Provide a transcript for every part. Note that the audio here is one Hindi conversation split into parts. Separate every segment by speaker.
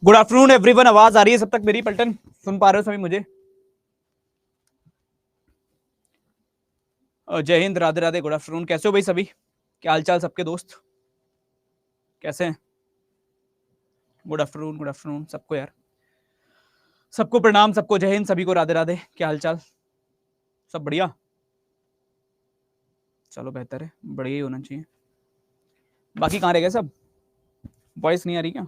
Speaker 1: Good afternoon everyone. आवाज आ रही है सब तक मेरी? पलटन सुन पा रहे हो सभी मुझे? जय हिंद, राधे राधे, गुड आफ्टरनून। कैसे हो भाई सभी? क्या हालचाल सबके दोस्त? कैसे हैं? गुड आफ्टरनून, गुड आफ्टरनून सबको यार, सबको प्रणाम, सबको जय हिंद, सभी को राधे राधे। क्या हालचाल? सब बढ़िया? चलो बेहतर है, बढ़िया ही होना चाहिए। बाकी कहाँ रह गए सब? वॉइस नहीं आ रही क्या?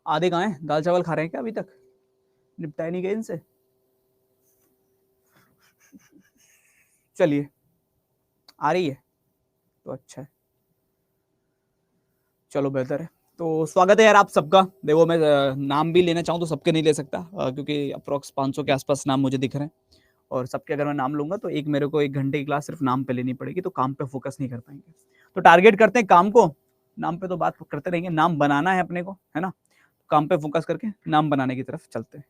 Speaker 1: आधे कहाँ हैं? दाल चावल खा रहे हैं क्या अभी तक? निपटाए नहीं गए इनसे? चलिए, आ रही है तो अच्छा है, चलो बेहतर है। तो स्वागत है यार आप सबका। देखो मैं नाम भी लेना चाहूँ तो सबके नहीं ले सकता, क्योंकि अप्रोक्स 500 के आसपास नाम मुझे दिख रहे हैं, और सबके अगर मैं नाम लूंगा तो एक मेरे को 1 घंटे की क्लास सिर्फ नाम पे लेनी पड़ेगी, तो काम पे फोकस नहीं कर पाएंगे। तो टारगेट करते हैं काम को, नाम पे तो बात करते रहेंगे। नाम बनाना है अपने को, है ना? काम पे फोकस करके नाम बनाने की तरफ चलते हैं।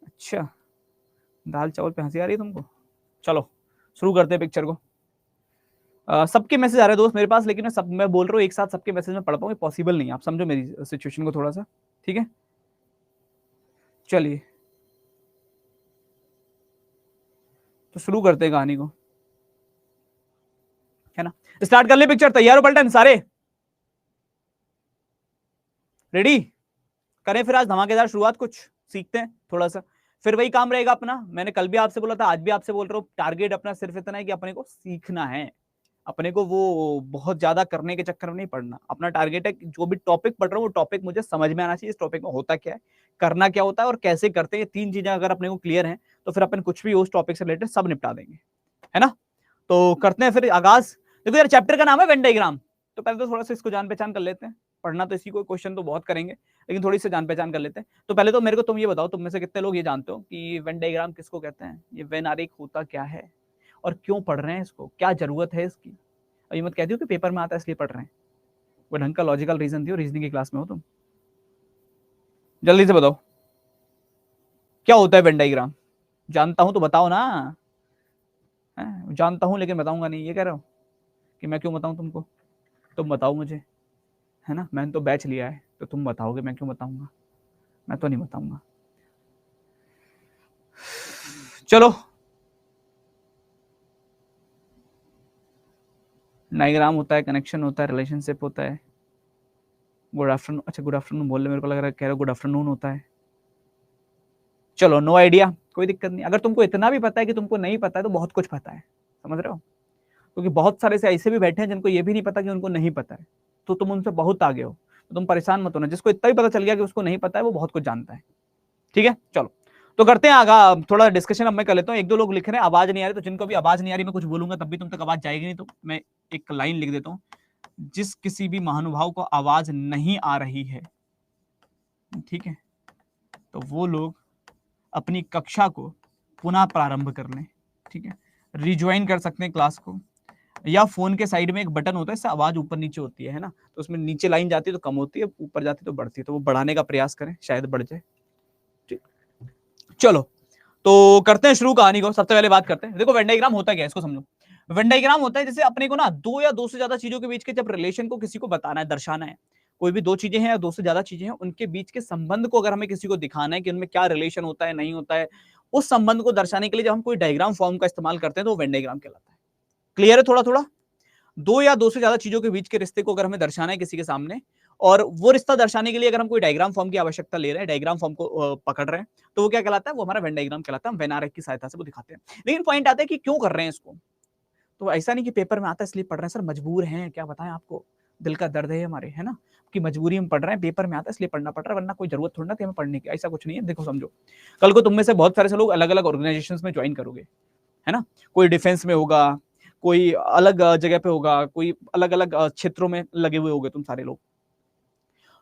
Speaker 1: अच्छा, दाल चावल पे हंसी आ रही है तुमको? चलो शुरू करते हैं पिक्चर को। सबके मैसेज आ रहे हैं दोस्त मेरे पास, लेकिन मैं बोल रहा हूँ एक साथ सबके मैसेज में पढ़ पाऊंगी, पॉसिबल नहीं है। आप समझो मेरी सिचुएशन को थोड़ा सा, ठीक है? चलिए तो शुरू करते हैं कहानी को, है ना? स्टार्ट कर ले पिक्चर। तैयार हो पलटन सारे? रेडी? करें फिर आज धमाकेदार शुरुआत, कुछ सीखते हैं थोड़ा सा। फिर वही काम रहेगा अपना, मैंने कल भी आपसे बोला था, आज भी आपसे बोल रहा हूँ। टारगेट अपना सिर्फ इतना है कि अपने को सीखना है, अपने को वो बहुत ज्यादा करने के चक्कर में नहीं पड़ना। अपना टारगेट है कि जो भी टॉपिक पढ़ रहा हूँ वो टॉपिक मुझे समझ में आना चाहिए, इस टॉपिक में होता क्या है, करना क्या होता है और कैसे करते हैं। ये 3 चीजें अगर अपने को क्लियर हैं तो फिर अपन कुछ भी उस टॉपिक से रिलेटेड सब निपटा देंगे, है ना? तो करते हैं फिर आगाज। देखो यार, चैप्टर का नाम है वेन डायग्राम, तो पहले तो थोड़ा सा इसको जान पहचान कर लेते हैं। पढ़ना तो इसी को, क्वेश्चन तो बहुत करेंगे, लेकिन थोड़ी सी जान पहचान कर लेते हैं। तो पहले तो मेरे को तुम ये बताओ, तुम में से कितने लोग ये जानते हो कि वेन डायग्राम किसको कहते हैं? ये वेन आरेख होता क्या है और क्यों पढ़ रहे हैं इसको, क्या जरूरत है इसकी? और ये मत कहती हो कि पेपर में आता है इसलिए पढ़ रहे हैं। वो ढंग का लॉजिकल रीजन दियो, रीजनिंग की क्लास में हो तुम। जल्दी से बताओ क्या होता है वेन डायग्राम। जानता हूं तो बताओ ना। जानता हूं लेकिन बताऊंगा नहीं, ये कह रहे हो कि मैं क्यों बताऊं तुमको? तुम बताओ मुझे, है ना? मैंने तो बैच लिया है, तो तुम बताओगे, मैं क्यों बताऊंगा? मैं तो नहीं बताऊंगा। चलो, डायग्राम होता है, कनेक्शन होता है, रिलेशनशिप होता है। गुड आफ्टरनून, अच्छा गुड आफ्टरनून बोल रहे, मेरे को लग रहा है कह रहे गुड आफ्टरनून होता है। चलो नो आइडिया, कोई दिक्कत नहीं। अगर तुमको इतना भी पता है कि तुमको नहीं पता है तो बहुत कुछ पता है, समझ रहे हो? क्योंकि बहुत सारे से ऐसे भी बैठे हैं जिनको ये भी नहीं पता कि उनको नहीं पता है, तो तुम उनसे बहुत आगे हो। तो तुम परेशान मत होना, जिसको इतना भी पता चल गया कि उसको नहीं पता है वो बहुत कुछ जानता है। ठीक है, चलो तो करते हैं आगा थोड़ा डिस्कशन। अब मैं कर लेता हूँ। 1-2 लोग लिख रहे हैं आवाज नहीं आ रही, तो जिनको भी आवाज नहीं आ रही मैं कुछ बोलूंगा तब भी तुम तक आवाज जाएगी नहीं, तो मैं एक लाइन लिख देता हूँ। जिस किसी भी महानुभाव को आवाज नहीं आ रही है, ठीक है, तो वो लोग अपनी कक्षा को पुनः प्रारंभ कर लें। ठीक है, रिज्वाइन कर सकते हैं क्लास को, या फोन के साइड में एक बटन होता है, इससे आवाज ऊपर नीचे होती है ना? तो उसमें नीचे लाइन जाती है तो कम होती है, ऊपर जाती है तो बढ़ती है, तो वो बढ़ाने का प्रयास करें, शायद बढ़ जाए। ठीक, चलो तो करते हैं शुरू कहानी को। सबसे पहले बात करते हैं, देखो वेन डायग्राम होता क्या है इसको समझो। वेन डायग्राम होता है जैसे अपने को ना दो या दो से ज्यादा चीजों के बीच के जब रिलेशन को किसी को बताना है, दर्शाना है, कोई भी 2 चीजें हैं या 2 से ज्यादा चीजें हैं, उनके बीच के संबंध को अगर हमें किसी को दिखाना है कि उनमें क्या रिलेशन होता है, नहीं होता है, उस संबंध को दर्शाने के लिए जब हम कोई डायग्राम फॉर्म का इस्तेमाल करते हैं तो वो वेन डायग्राम कहलाता है। क्लियर है थोड़ा थोड़ा? 2 या 2 से ज्यादा चीजों के बीच के रिश्ते को अगर हमें दर्शाना है किसी के सामने, और वो रिश्ता दर्शाने के लिए अगर हम कोई डायग्राम फॉर्म की आवश्यकता ले रहे हैं, डायग्राम फॉर्म को पकड़ रहे हैं, तो वो क्या कहलाता है? वो हमारा वेन डायग्राम कहलाता है। हम वेन आरेख की सहायता से वो दिखाते हैं। लेकिन पॉइंट आता है कि क्यों कर रहे हैं इसको। तो ऐसा नहीं कि पेपर में आता है इसलिए पढ़ रहे हैं, सर मजबूर हैं, क्या बताएं आपको, दिल का दर्द है हमारे, है ना? कि मजबूरी में पढ़ रहे हैं, पेपर में आता है इसलिए पढ़ना पड़ रहा है, वरना कोई जरूरत थोड़ी ना थी हमें पढ़ने की। ऐसा कुछ नहीं है। देखो समझो, कल को तुम में से बहुत सारे से लोग अलग अलग ऑर्गेनाइजेशन में ज्वाइन करोगे, है ना? कोई डिफेंस में होगा, कोई अलग जगह पे होगा, कोई अलग अलग क्षेत्रों में लगे हुए होगे तुम सारे लोग।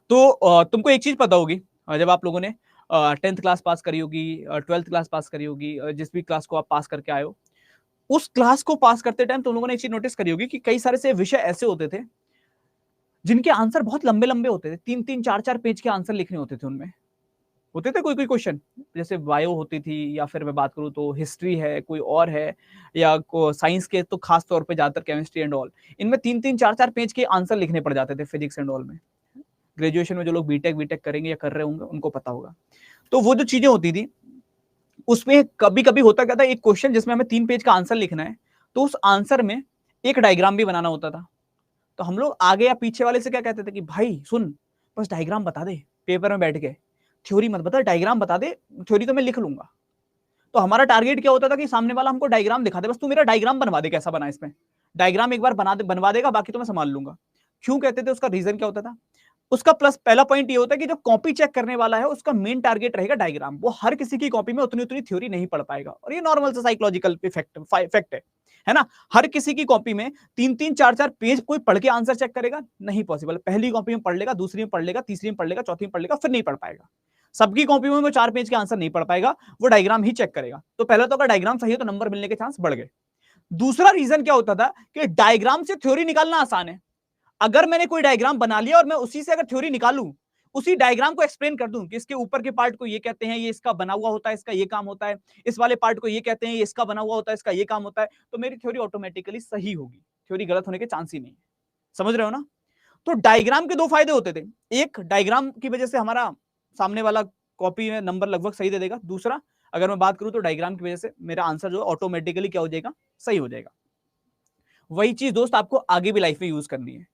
Speaker 1: तो तुमको एक चीज पता होगी, जब आप लोगों ने 10th क्लास पास करी होगी, 12th क्लास पास करी होगी, जिस भी क्लास को आप पास करके आए हो, उस क्लास को पास करते टाइम तुम लोगों ने एक चीज नोटिस करी होगी कि कई सारे से विषय ऐसे होते थे जिनके आंसर बहुत लंबे लंबे होते थे, 3-3 4-4 पेज के आंसर लिखने होते थे उनमें। होते थे कोई कोई क्वेश्चन, जैसे बायो होती थी, या फिर मैं बात करूँ तो हिस्ट्री है, कोई और है, या साइंस के तो खास तौर पे ज्यादातर केमिस्ट्री एंड ऑल, इनमें 3-3 4-4 पेज के आंसर लिखने पड़ जाते थे फिजिक्स एंड ऑल में। ग्रेजुएशन में जो लोग बीटेक बीटेक करेंगे या कर रहे होंगे उनको पता होगा। तो वो जो चीजें होती थी उसमें कभी कभी होता क्या था, एक क्वेश्चन जिसमें हमें 3 पेज का आंसर लिखना है, तो उस आंसर में एक डायग्राम भी बनाना होता था। तो हम लोग आगे या पीछे वाले से क्या कहते थे कि भाई सुन, बस डायग्राम बता दे पेपर में बैठ के, थ्योरी मत बता, डायग्राम बता दे, थ्योरी तो मैं लिख लूंगा। तो हमारा टारगेट क्या होता था कि सामने वाला हमको डायग्राम दिखा दे, बस तू मेरा डायग्राम बनवा दे, कैसा बना इसमें, डायग्राम एक बार बनवा देगा, बाकी तो मैं संभाल लूंगा। क्यों कहते थे, उसका रीजन क्या होता था, उसका प्लस पहला पॉइंट ये होता है कि जो कॉपी चेक करने वाला है उसका मेन टारगेट रहेगा डायग्राम, वो हर किसी की कॉपी में उतनी उतनी थ्योरी नहीं पढ़ पाएगा, और ये नॉर्मल सा साइकोलॉजिकल इफेक्ट है ना। हर किसी की कॉपी में 3-3 4-4 पेज कोई पढ़ के आंसर चेक करेगा, नहीं पॉसिबल। पहली कॉपी में पढ़ लेगा, दूसरी में पढ़ लेगा, तीसरी में पढ़ लेगा, चौथी में पढ़ लेगा, फिर नहीं पढ़ पाएगा। सबकी कॉपी में वो 4 पेज के आंसर नहीं पढ़ पाएगा, वो डायग्राम ही चेक करेगा। तो पहले तो अगर डायग्राम सही है तो नंबर मिलने के चांस बढ़ गए। दूसरा रीजन क्या होता था कि डायग्राम से थ्योरी निकालना आसान है। अगर मैंने कोई डायग्राम बना लिया और मैं उसी से अगर थ्योरी निकालूं, उसी डायग्राम को एक्सप्लेन कर दूं कि इसके ऊपर के पार्ट को ये कहते हैं, ये इसका बना हुआ होता है, इसका ये काम होता है, इस वाले पार्ट को ये कहते हैं, ये इसका बना हुआ होता है, इसका ये काम होता है, तो मेरी थ्योरी ऑटोमेटिकली सही होगी, थ्योरी गलत होने के चांस ही नहीं है। समझ रहे हो ना। तो डायग्राम के दो फायदे होते थे, एक डायग्राम की वजह से हमारा सामने वाला कॉपी में नंबर लगभग सही दे देगा, दूसरा अगर मैं बात करूं तो डायग्राम की वजह से मेरा आंसर जो है ऑटोमेटिकली क्या हो जाएगा, सही हो जाएगा। वही चीज दोस्त आपको आगे भी लाइफ में यूज करनी है।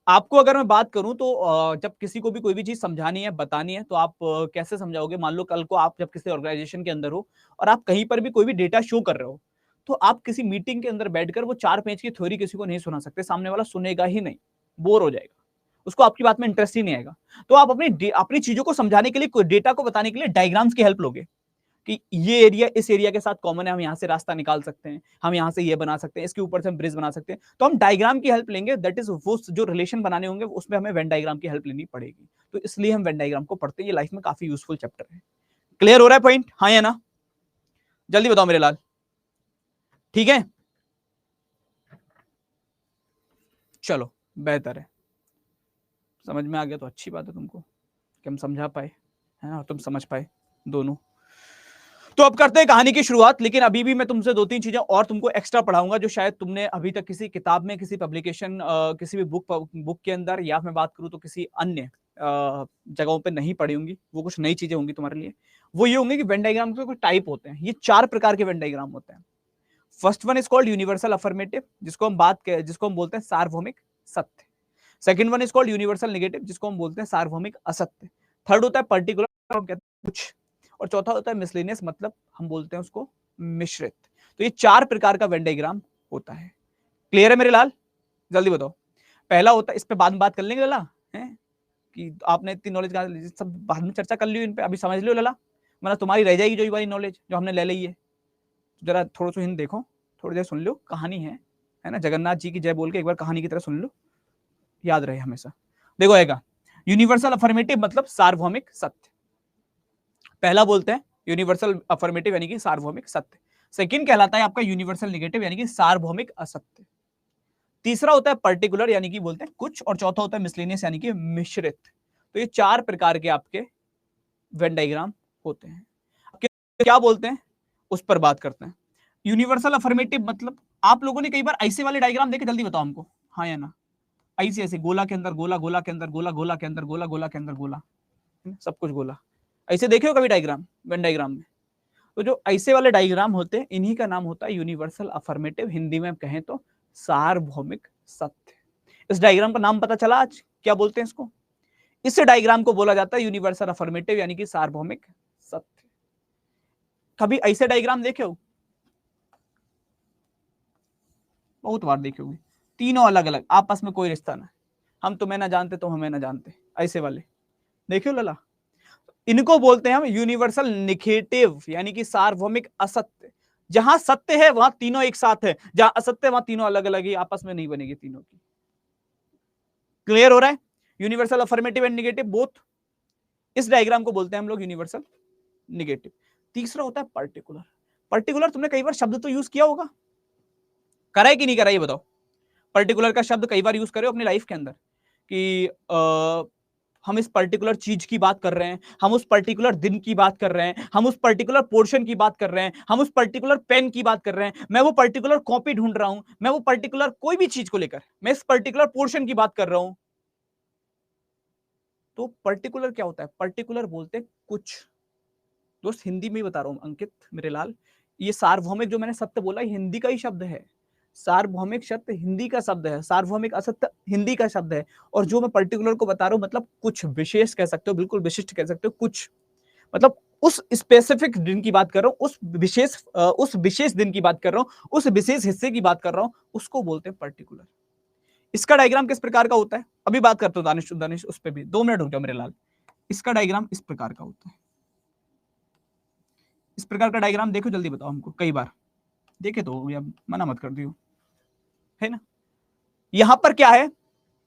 Speaker 1: आपको अगर मैं बात करूं तो जब किसी को भी कोई भी चीज समझानी है, बतानी है, तो आप कैसे समझाओगे। मान लो कल को आप जब किसी ऑर्गेनाइजेशन के अंदर हो और आप कहीं पर भी कोई भी डेटा शो कर रहे हो, तो आप किसी मीटिंग के अंदर बैठकर वो 4 पेज की थ्योरी किसी को नहीं सुना सकते, सामने वाला सुनेगा ही नहीं, बोर हो जाएगा, उसको आपकी बात में इंटरेस्ट ही नहीं आएगा। तो आप अपनी चीजों को समझाने के लिए, डेटा को बताने के लिए डायग्राम्स की हेल्प लोगे कि ये एरिया इस एरिया के साथ कॉमन है, हम यहाँ से रास्ता निकाल सकते हैं, हम यहाँ से ये बना सकते हैं, इसके ऊपर से हम ब्रिज बना सकते हैं, तो हम डायग्राम की हेल्प लेंगे। दैट इज वो जो रिलेशन बनाने होंगे उसमें हमें वेन डायग्राम की हेल्प लेनी पड़ेगी। तो इसलिए हम वेन डायग्राम को पढ़ते हैं, ये लाइफ में काफी यूजफुल चैप्टर है। क्लियर हो रहा है पॉइंट, हाँ या ना, जल्दी बताओ मेरे लाल। ठीक है, चलो बेहतर है, समझ में आ गया तो अच्छी बात है तुमको कि हम समझा पाए, है ना, और तुम समझ पाए दोनों। तो अब करते हैं कहानी की शुरुआत, लेकिन अभी भी मैं तुमसे 2-3 चीजें और तुमको एक्स्ट्रा पढ़ाऊंगा जो शायद तुमने अभी तक किसी किताब में, किसी पब्लिकेशन, किसी भी बुक के अंदर, या मैं बात करूं तो किसी अन्य जगहों पे नहीं पढ़ी होंगी। वो कुछ नई चीजें होंगी तुम्हारे लिए। वो ये होंगे कि वेन डायग्राम के कुछ टाइप होते हैं, ये 4 प्रकार के वेन डायग्राम होते हैं। First one is called universal affirmative, जिसको हम बोलते हैं सार्वभौमिक सत्य। Second one is called universal negative, जिसको हम बोलते हैं सार्वभौमिक असत्य। थर्ड होता है पर्टिकुलर, हम कहते हैं कुछ, और चौथा होता है मिसलेनियस, मतलब हम बोलते हैं उसको मिश्रित। तो ये 4 प्रकार का वेन डायग्राम होता है। क्लियर है मेरे लाल, जल्दी बताओ। पहला होता है, इस पे बाद में बात कर लेंगे लला, है कि आपने इतनी नॉलेज का सब बाद में चर्चा कर ली इन पे, अभी समझ लो लला, मतलब तुम्हारी रह जाएगी जो ये वाली नॉलेज जो हमने ले ली है। जरा थोड़ा सा हिंद देखो, थोड़ी देर सुन लो, कहानी है ना, जगन्नाथ जी की जय बोल के एक बार कहानी की तरह सुन लो, याद रहे हमेशा। देखो आएगा यूनिवर्सल अफर्मेटिव मतलब सार्वभौमिक सत्य, पहला बोलते हैं यूनिवर्सल अफर्मेटिव यानी कि सार्वभौमिक सत्य। सेकंड कहलाता है आपका यूनिवर्सल नेगेटिव यानी कि सार्वभौमिक असत्य। तीसरा होता है पर्टिकुलर यानी कि बोलते हैं कुछ, और चौथा होता है मिसलेनियस यानी कि मिश्रित। तो ये 4 प्रकार के आपके वेन डायग्राम होते हैं। क्या बोलते हैं उस पर बात करते हैं। यूनिवर्सल अफर्मेटिव मतलब आप लोगों ने कई बार ऐसे वाले डायग्राम देखे, जल्दी बताओ हमको, हाँ या ना। ऐसे ऐसे गोला के अंदर गोला, गोला के अंदर गोला, गोला के अंदर गोला, गोला के अंदर गोला, सब कुछ गोला, ऐसे देखे हो कभी डायग्राम, वेन डायग्राम में। तो जो ऐसे वाले डायग्राम होते हैं इन्हीं का नाम होता है यूनिवर्सल अफर्मेटिव, हिंदी में कहें तो सार्वभौमिक सत्य। इस डायग्राम का नाम पता चला आज, क्या बोलते हैं इसको, इस डायग्राम को बोला जाता है यूनिवर्सल अफर्मेटिव यानी कि सार्वभौमिक सत्य। कभी ऐसे डायग्राम देखे हो, बहुत बार देखे होंगे, तीनों अलग अलग, आपस में कोई रिश्ता ना, हम तुम्हें ना जानते तुम हमें ना जानते, ऐसे वाले देखे हो लला। इनको बोलते हैं हम यूनिवर्सल निगेटिव यानी कि सार्वभौमिक असत्य। जहां सत्य है वहां तीनों एक साथ है, जहां असत्य वहां तीनों अलग अलग ही, आपस में नहीं बनेगी तीनों की। क्लियर हो रहा है, universal affirmative and negative both. इस डायग्राम को बोलते हैं हम लोग यूनिवर्सल निगेटिव। तीसरा होता है पर्टिकुलर। पर्टिकुलर तुमने कई बार शब्द तो यूज किया होगा, करा है कि नहीं करा, ये बताओ। पर्टिकुलर का शब्द कई बार यूज करे अपनी लाइफ के अंदर कि हम इस पर्टिकुलर चीज की बात कर रहे हैं, हम उस पर्टिकुलर दिन की बात कर रहे हैं, हम उस पर्टिकुलर पोर्शन की बात कर रहे हैं, हम उस पर्टिकुलर पेन की बात कर रहे हैं, मैं वो पर्टिकुलर कॉपी ढूंढ रहा हूं, मैं वो पर्टिकुलर कोई भी चीज को लेकर मैं इस पर्टिकुलर पोर्शन की बात कर रहा हूं। तो पर्टिकुलर क्या होता है? पर्टिकुलर बोलते हैं कुछ। दोस्त हिंदी में ही बता रहा हूं अंकित मेरे लाल, ये सार्वभौमिक जो मैंने सत्य बोला हिंदी का ही शब्द है। सार्वभौमिक शब्द हिंदी का शब्द है, सार्वभौमिक असत्य हिंदी का शब्द है। और जो मैं पर्टिकुलर को बता रहा हूं मतलब कुछ विशेष कह सकते हो, बिल्कुल विशिष्ट कह सकते हो, कुछ मतलब उस स्पेसिफिक दिन की बात कर रहा हूं, उस विशेष दिन की बात कर रहा हूं, उस विशेष हिस्से की बात कर रहा हूं, उसको बोलते हैं पर्टिकुलर। इसका डायग्राम किस प्रकार का होता है अभी बात करते हो दानिश, दानिश उस पर भी 2 मिनट रुक जाओ मेरे लाल। इसका डायग्राम इस प्रकार का होता है, इस प्रकार का डायग्राम देखो, जल्दी बताओ हमको, कई बार देखे तो या मना मत कर दियो, है ना। यहां पर क्या है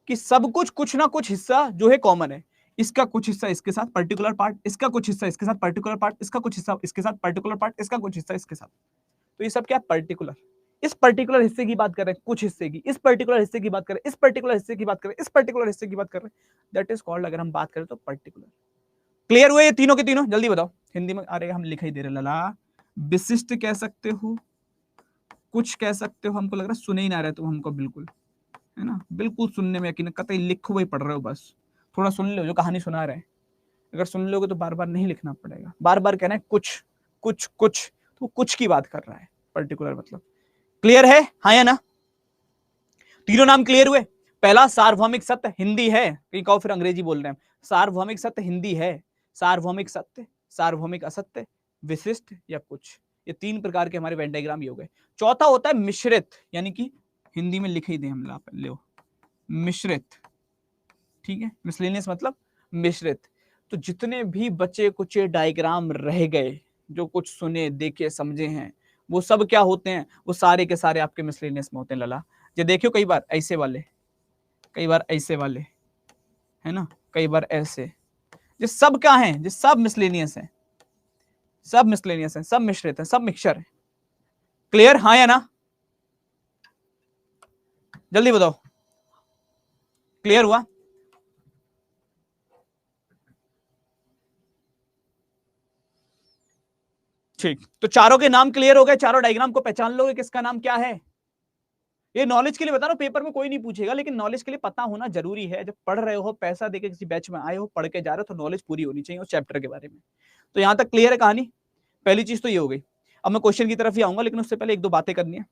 Speaker 1: कि सब कुछ कुछ ना कुछ हिस्सा जो है कॉमन है, इसका कुछ हिस्सा इसके साथ पर्टिकुलर पार्ट, इसका कुछ हिस्सा इसके साथ पर्टिकुलर पार्ट, इसका कुछ हिस्सा इसके साथ पर्टिकुलर पार्ट, इसका कुछ हिस्सा इसके साथ। तो ये सब क्या है? पर्टिकुलर। इस पर्टिकुलर हिस्से की बात कर रहे हैं, कुछ हिस्से की, इस पर्टिकुलर हिस्से की बात कर रहे हैं, इस पर्टिकुलर हिस्से की बात कर रहे हैं, इस पर्टिकुलर हिस्से की बात कर रहे हैं, दैट इज कॉल्ड, अगर हम बात करें तो पर्टिकुलर। क्लियर हुए ये तीनों के तीनों? जल्दी बताओ। हिंदी में अरे हम लिख ही दे रहे लला। विशिष्ट कह सकते हो, कुछ कह सकते हो, हमको लग रहा है सुने ही ना रहे तुम हमको, बिल्कुल, है ना, बिल्कुल सुनने में यकीन, कतई लिखो वही पढ़ रहे हो, बस थोड़ा सुन लो जो कहानी सुना रहे हैं। अगर सुन लोगे तो बार बार नहीं लिखना पड़ेगा, बार बार कहना है कुछ कुछ कुछ, तो कुछ की बात कर रहा है, पर्टिकुलर मतलब। क्लियर है हाँ या ना? तीनों नाम क्लियर हुए? पहला सार्वभौमिक सत्य हिंदी है, कहीं कहो फिर अंग्रेजी बोल रहे हैं। सार्वभौमिक सत्य हिंदी है, सार्वभौमिक सत्य, सार्वभौमिक असत्य, विशिष्ट या कुछ, ये 3 प्रकार के हमारे वेन डायग्राम ये हो गए। चौथा होता है मिश्रित, यानी कि हिंदी में लिख ही दे हम लो, मिश्रित, ठीक है, मिसलेनियस मतलब मिश्रित। तो जितने भी बचे कुचे डायग्राम रह गए, जो कुछ सुने देखे समझे हैं, वो सब क्या होते हैं? वो सारे के सारे आपके मिसलेनियस में होते हैं लला। ये देखियो कई बार ऐसे वाले, कई बार ऐसे वाले, है ना, कई बार ऐसे, ये सब क्या है? ये सब मिसलेनियस है, सब मिसलेनियस है, सब मिश्रित है, सब मिक्सचर है। क्लियर हाँ या ना? जल्दी बताओ, क्लियर हुआ? ठीक, तो चारों के नाम क्लियर हो गए, चारों डायग्राम को पहचान लोगे किसका नाम क्या है। ये नॉलेज के लिए बता रहा हूं, पेपर में कोई नहीं पूछेगा, लेकिन नॉलेज के लिए पता होना जरूरी है। जब पढ़ रहे हो, पैसा देके किसी बैच में आए हो, पढ़ के जा रहे हो, तो नॉलेज पूरी होनी चाहिए उस चैप्टर के बारे में। तो यहां तक क्लियर है कहानी? पहली चीज तो ये हो गई। अब मैं क्वेश्चन की तरफ ही आऊंगा, लेकिन उससे पहले 1-2 बातें करनी है।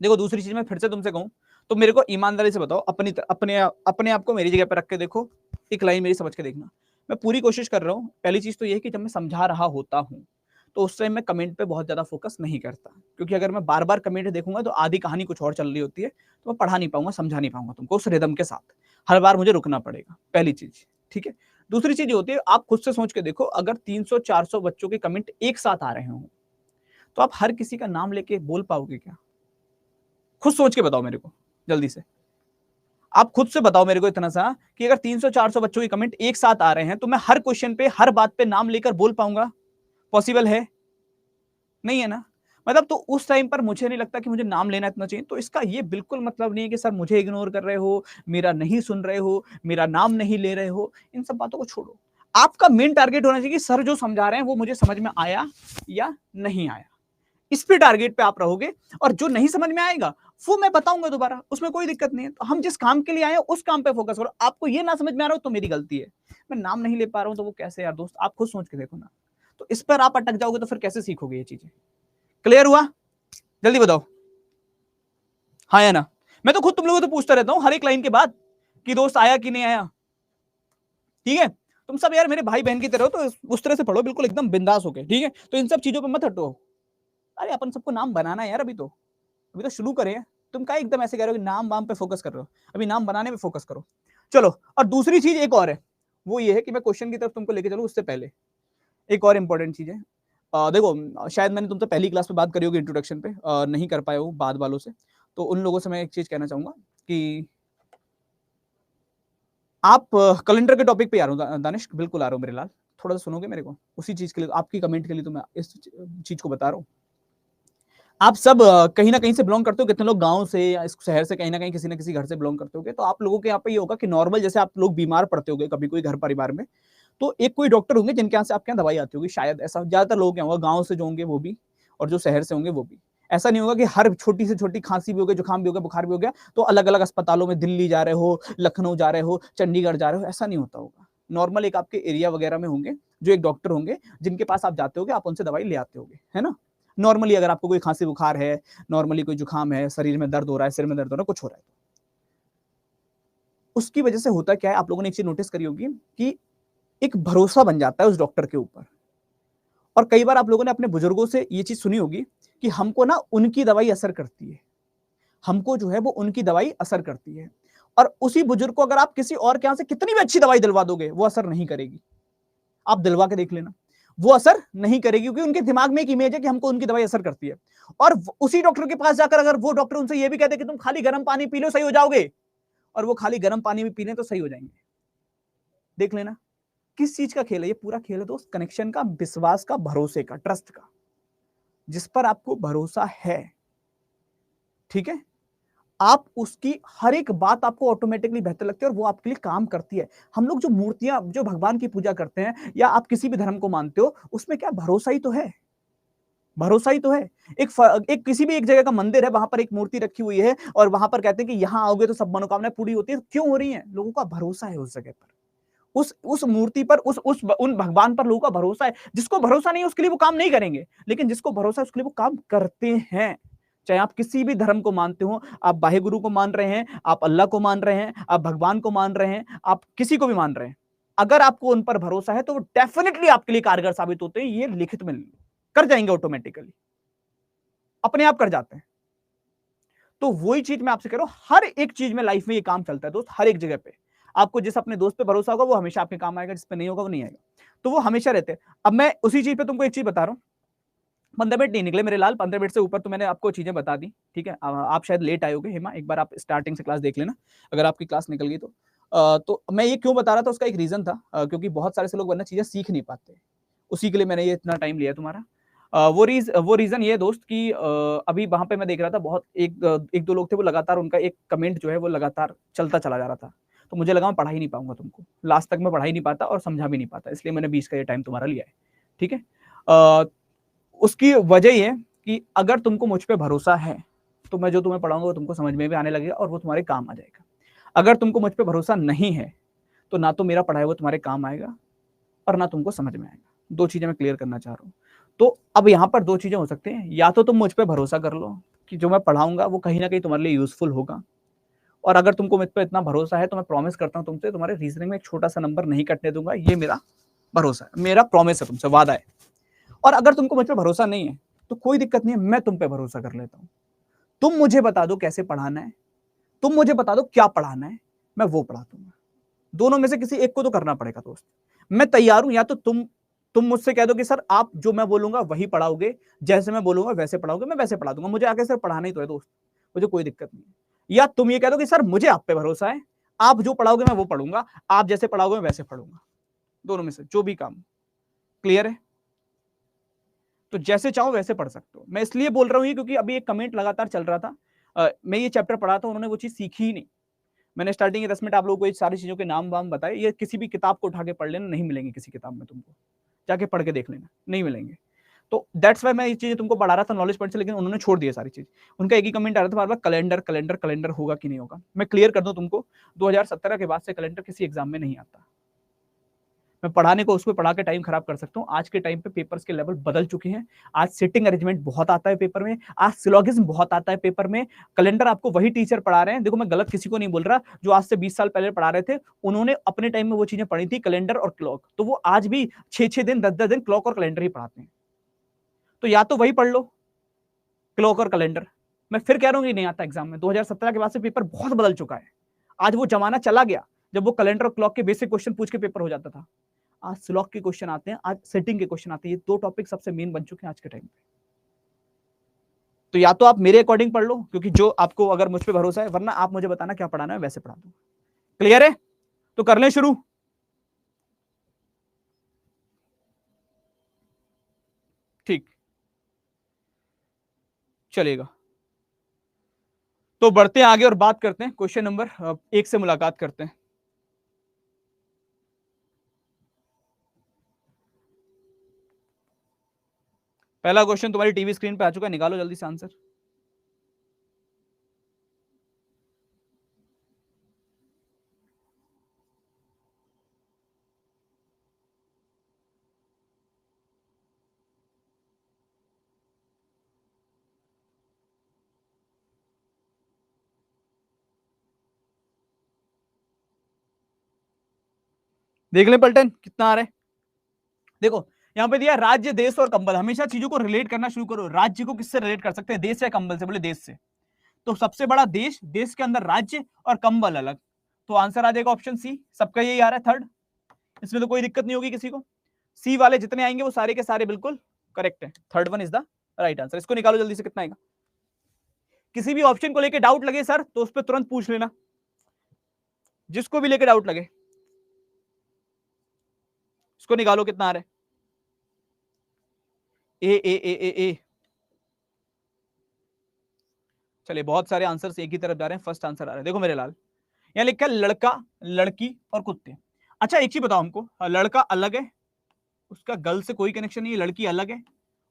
Speaker 1: देखो दूसरी चीज मैं फिर से तुमसे कहूं तो मेरे को ईमानदारी से बताओ, अपने आप को मेरी जगह पर रख के देखो, एक लाइन मेरी समझ के देखना। मैं पूरी कोशिश कर रहा हूं। पहली चीज तो ये है कि जब मैं समझा रहा होता हूं तो उस टाइम मैं कमेंट पे बहुत ज्यादा फोकस नहीं करता, क्योंकि अगर मैं बार बार कमेंट देखूंगा तो आधी कहानी कुछ और चल रही होती है, तो मैं पढ़ा नहीं पाऊंगा, समझा नहीं पाऊंगा तुमको उस रिदम के साथ। हर बार मुझे रुकना पड़ेगा, पहली चीज, ठीक है। दूसरी चीज ये होती है, आप खुद से सोच के देखो, अगर 300-400 बच्चों के कमेंट एक साथ आ रहे हो तो आप हर किसी का नाम लेके बोल पाओगे क्या? खुद सोच के बताओ मेरे को, जल्दी से आप खुद से बताओ मेरे को इतना सा, कि अगर 300-400 बच्चों के कमेंट एक साथ आ रहे हैं तो मैं हर क्वेश्चन पे, हर बात पे नाम लेकर बोल पाऊंगा? पॉसिबल है? नहीं है ना। मतलब तो उस टाइम पर मुझे नहीं लगता कि मुझे नाम लेना इतना चाहिए। तो इसका ये बिल्कुल मतलब नहीं है कि सर मुझे इग्नोर कर रहे हो, मेरा नहीं सुन रहे हो, मेरा नाम नहीं ले रहे हो, इन सब बातों को छोड़ो। आपका मेन टारगेट होना चाहिए कि सर जो समझा रहे हैं वो मुझे समझ में आया या नहीं आया, इस पे टारगेट पे आप रहोगे। और जो नहीं समझ में आएगा वो मैं बताऊंगा दोबारा, उसमें कोई दिक्कत नहीं है। तो हम जिस काम के लिए आए हैं उस काम पे फोकस करो। आपको ये ना समझ में आ रहा हो तो मेरी गलती है, मैं नाम नहीं ले पा रहा हूं तो वो कैसे यार दोस्त, आप खुद सोच के देखो ना। तो इस पर आप अटक जाओगे तो फिर कैसे सीखोगे ये चीजें? क्लियर हुआ? जल्दी बताओ हाँ या ना। मैं तो खुद तुम लोगों से पूछता रहता हूं हर एक लाइन के बाद कि दोस्त आया कि नहीं आया, ठीक है। तुम सब यार मेरे भाई बहन की तरह हो, तो उस तरह से पढ़ो, बिल्कुल एकदम बिंदास होके, ठीक है। तो इन सब चीजों पे मत हटो। अरे अपन सबको नाम बनाना है यार, अभी तो शुरू करें। तुम क्या एकदम ऐसे कह रहे हो कि नाम वाम पे फोकस कर रहे हो? अभी नाम बनाने पे फोकस करो। चलो, और दूसरी चीज एक और है, वो ये है कि मैं क्वेश्चन की तरफ तुमको लेके चलूं उससे पहले एक और इंपॉर्टेंट चीज है। देखो शायद मैंने तुमसे पहली क्लास में बात करी होगी इंट्रोडक्शन पे, नहीं कर पाया हूँ बाद वालों से, तो उन लोगों से मैं एक चीज कहना चाहूंगा कि आप कैलेंडर के टॉपिक पे आ रहा हूँ दानिश, बिल्कुल आ रहा हूँ मेरे लाल, थोड़ा सा सुनोगे मेरे को? उसी चीज के लिए, आपकी कमेंट के लिए तो मैं इस चीज को बता रहा हूँ। आप सब कहीं ना कहीं से बिलोंग करते हो, कितने लोग गांव से या इस शहर से कहीं ना कहीं किसी ना किसी घर से बिलोंग करते होगे, तो आप लोगों के यहाँ पे ये होगा कि नॉर्मल जैसे आप लोग बीमार पड़ते होगे कभी कोई घर परिवार में, तो एक कोई डॉक्टर होंगे जिनके यहाँ से आपके यहाँ दवाई आती होगी, शायद ऐसा ज्यादातर लोग क्या होगा, गाँव से जो होंगे वो भी और जो शहर से होंगे वो भी। ऐसा नहीं होगा कि हर छोटी से छोटी खांसी भी हो गई, जुकाम भी हो गया, बुखार भी हो गया तो अलग अलग अस्पतालों में दिल्ली जा रहे हो, लखनऊ जा रहे हो, चंडीगढ़ जा रहे हो, ऐसा नहीं होता होगा। नॉर्मल एक आपके एरिया वगैरह में होंगे जो एक डॉक्टर होंगे जिनके पास आप जाते होगे, आप उनसे दवाई ले आते होगे, है ना। नॉर्मली अगर आपको कोई खांसी बुखार है, नॉर्मली कोई जुकाम है, शरीर में दर्द हो रहा है, सिर में दर्द हो रहा है, कुछ हो रहा है, उसकी वजह से होता क्या है, आप लोगों ने एक चीज नोटिस करी होगी कि एक भरोसा बन जाता है उस डॉक्टर के ऊपर। और कई बार आप लोगों ने अपने बुजुर्गों से ये चीज सुनी होगी कि हमको ना उनकी दवाई असर करती है, हमको जो है वो उनकी दवाई असर करती है। और उसी बुजुर्ग को अगर आप किसी और के यहां से कितनी भी अच्छी दवाई दिलवा दोगे, वो असर नहीं करेगी। आप दिलवा के देख लेना, वो असर नहीं करेगी, क्योंकि उनके दिमाग में एक इमेज है कि हमको उनकी दवाई असर करती है। और उसी डॉक्टर के पास जाकर अगर वो डॉक्टर उनसे ये भी कहते कि तुम खाली गर्म पानी पी लो सही हो जाओगे, और वो खाली गर्म पानी भी पी लें तो सही हो जाएंगे। देख लेना किस चीज का खेल है ये, पूरा खेल है दोस्त कनेक्शन का, विश्वास का, भरोसे का, ट्रस्ट का। जिस पर आपको भरोसा है, ठीक है, आप उसकी हर एक बात आपको ऑटोमेटिकली बेहतर लगती है और वो आपके लिए काम करती है। हम लोग जो मूर्तियां, जो भगवान की पूजा करते हैं या आप किसी भी धर्म को मानते हो, उसमें क्या भरोसा ही तो है, भरोसा ही तो है। एक किसी भी एक जगह का मंदिर है, वहां पर एक मूर्ति रखी हुई है और वहां पर कहते हैं कि यहां आओगे तो सब मनोकामनाएं पूरी होती है, क्यों हो रही है? लोगों का भरोसा है उस जगह पर, उस मूर्ति पर, उन भगवान पर लोगों का भरोसा है। जिसको भरोसा नहीं है उसके लिए वो काम नहीं करेंगे, लेकिन जिसको भरोसा है उसके लिए वो काम करते हैं। चाहे आप किसी भी धर्म को मानते हो, आप वाहे गुरु को मान रहे हैं, आप अल्लाह को मान रहे हैं, आप भगवान को मान रहे हैं, आप किसी को भी मान रहे हैं, अगर आपको उन पर भरोसा है तो वो डेफिनेटली आपके लिए कारगर साबित होते हैं। ये लिखित में कर जाएंगे, ऑटोमेटिकली अपने आप कर जाते हैं। तो वही चीज मैं आपसे कह रहा हूं, हर एक चीज में लाइफ में ये काम चलता है दोस्त, हर एक जगह पे। आपको जिस अपने दोस्त पे भरोसा होगा वो हमेशा आपके काम आएगा, जिस पे नहीं होगा वो नहीं आएगा। तो वो हमेशा रहते हैं। अब मैं उसी चीज पे तुमको एक चीज बता रहा हूँ, 15 मिनट नहीं निकले मेरे लाल, 15 मिनट से ऊपर तो मैंने आपको चीजें बता दी, ठीक है। आप शायद लेट आए होगे हेमा, एक बार आप स्टार्टिंग से क्लास देख लेना अगर आपकी क्लास निकल गई तो। तो मैं ये क्यों बता रहा था, उसका एक रीजन था, क्योंकि बहुत सारे से लोग वरना चीजें सीख नहीं पाते, उसी के लिए मैंने ये इतना टाइम लिया तुम्हारा। वो रीजन ये दोस्त कि अभी वहां पे मैं देख रहा था, बहुत एक दो लोग थे, वो लगातार उनका एक कमेंट जो है वो लगातार चलता चला जा रहा था। तो मुझे लगा मैं पढ़ा ही नहीं पाऊंगा तुमको, लास्ट तक मैं पढ़ा ही नहीं पाता और समझा भी नहीं पाता, इसलिए मैंने 20 का ये टाइम तुम्हारा लिया है, ठीक है। उसकी वजह ये कि अगर तुमको मुझ पर भरोसा है तो मैं जो तुम्हें पढ़ाऊंगा वो तुमको समझ में भी आने लगेगा और वो तुम्हारे काम आ जाएगा। अगर तुमको मुझ पर भरोसा नहीं है तो ना तो मेरा पढ़ाया वो तुम्हारे काम आएगा और ना तुमको समझ में आएगा। दो चीजें मैं क्लियर करना चाह रहा हूँ। तो अब यहाँ पर दो चीजें हो सकती हैं, या तो तुम मुझ पर भरोसा कर लो कि जो मैं पढ़ाऊंगा वो कहीं ना कहीं तुम्हारे लिए यूजफुल होगा, और अगर तुमको मुझ पर इतना भरोसा है तो मैं प्रॉमिस करता हूँ तुमसे, तुम्हारे रीजनिंग में एक छोटा सा नंबर नहीं कटने दूंगा, ये मेरा भरोसा है, मेरा प्रॉमिस है तुमसे, वादा है। और अगर तुमको मुझ पर भरोसा नहीं है तो कोई दिक्कत नहीं है, मैं तुम पे भरोसा कर लेता हूँ। तुम मुझे बता दो कैसे पढ़ाना है, तुम मुझे बता दो क्या पढ़ाना है, मैं वो पढ़ा दूंगा। दोनों में से किसी एक को तो करना पड़ेगा दोस्त। मैं तैयार हूं, या तो तुम मुझसे कह दो कि सर आप जो मैं बोलूंगा वही पढ़ाओगे, जैसे मैं बोलूंगा वैसे पढ़ाओगे, मैं वैसे पढ़ा दूंगा, मुझे आगे सर पढ़ाना ही तो है दोस्त, मुझे कोई दिक्कत नहीं है। या तुम ये कह दो कि सर मुझे आप पे भरोसा है, आप जो पढ़ाओगे मैं वो पढ़ूंगा, आप जैसे पढ़ाओगे मैं वैसे पढ़ूंगा। दोनों में से जो भी काम। क्लियर है? तो जैसे चाहो वैसे पढ़ सकते हो। मैं इसलिए बोल रहा हूँ ये क्योंकि अभी एक कमेंट लगातार चल रहा था, मैं ये चैप्टर पढ़ा था, उन्होंने वो चीज सीखी ही नहीं। मैंने स्टार्टिंग के 10 मिनट आप लोगों को ये सारी चीजों के नाम वाम बताए, ये किसी भी किताब को उठा के पढ़ लेना, नहीं मिलेंगे किसी किताब में, तुमको जाके पढ़ के देख लेना, नहीं मिलेंगे। तो दैट्स वाई मैं ये चीजें तुमको पढ़ा रहा था नॉलेज पॉइंट से, लेकिन उन्होंने छोड़ दिया सारी चीज। उनका एक ही कमेंट आ रहा था बार बार, कैलेंडर कैलेंडर कैलेंडर होगा कि नहीं होगा। मैं क्लियर कर दूं तुमको, 2017 के बाद से कैलेंडर किसी एग्जाम में नहीं आता। मैं पढ़ाने को उसमें पढ़ा के टाइम खराब कर सकता हूँ। आज के टाइम पे पेपर्स के लेवल बदल चुके हैं। आज सिटिंग अरेंजमेंट बहुत आता है पेपर में, आज सिलोगिज्म बहुत आता है पेपर में। कैलेंडर आपको वही टीचर पढ़ा रहे हैं, देखो मैं गलत किसी को नहीं बोल रहा, जो आज से 20 साल पहले पढ़ा रहे थे, उन्होंने अपने टाइम में वो चीजें पढ़ी थी, कैलेंडर और क्लॉक, तो वो आज भी 6-6 दिन 10-10 दिन क्लॉक और कैलेंडर ही पढ़ाते हैं। तो या तो वही पढ़ लो, क्लॉक और कैलेंडर। मैं फिर कह रहा हूँ नहीं आता एग्जाम में, 2017 के बाद से पेपर बहुत बदल चुका है। आज वो जमाना चला गया जब वो कैलेंडर और क्लॉक के बेसिक क्वेश्चन पूछ के पेपर हो जाता था। आज स्लॉक के क्वेश्चन आते हैं, आज सेटिंग के क्वेश्चन आते हैं। ये दो टॉपिक सबसे मेन बन चुके हैं आज के टाइम पे। तो या तो आप मेरे अकॉर्डिंग पढ़ लो, क्योंकि जो आपको अगर मुझ पे भरोसा है, वरना आप मुझे बताना क्या पढ़ाना है, वैसे पढ़ा दूं। क्लियर है? तो कर लें शुरू। ठीक, चलेगा। तो बढ़ते हैं आगे और बात करते हैं क्वेश्चन नंबर 1 से मुलाकात करते हैं। पहला क्वेश्चन तुम्हारी टीवी स्क्रीन पे आ चुका है, निकालो जल्दी से आंसर। देख ले पलटन कितना आ रहा है। देखो यहां पे दिया राज्य, देश और कंबल। हमेशा चीजों को रिलेट करना शुरू करो। राज्य को किससे रिलेट कर सकते हैं? देश या कंबल से? बोले देश से। तो सबसे बड़ा देश, देश के अंदर राज्य और कंबल अलग। तो आंसर आ जाएगा ऑप्शन सी। सबका यही आ रहा है थर्ड। इसमें तो कोई दिक्कत नहीं होगी किसी को। सी वाले जितने आएंगे वो सारे के सारे बिल्कुल करेक्ट है। Third one is the right answer. इसको निकालो जल्दी से कितना आएगा। किसी भी ऑप्शन को लेके डाउट लगे सर तो उस पर तुरंत पूछ लेना, जिसको भी लेके डाउट लगे। इसको निकालो कितना आ रहा है। ए। चलिए बहुत सारे आंसर एक ही तरफ जा रहे हैं। फर्स्ट आंसर आ रहा है, देखो मेरे लाल, यहां लिखा है लड़का, लड़की और कुत्ते। अच्छा एक चीज बताओ हमको, लड़का अलग है, उसका गर्ल से कोई कनेक्शन नहीं है, लड़की अलग है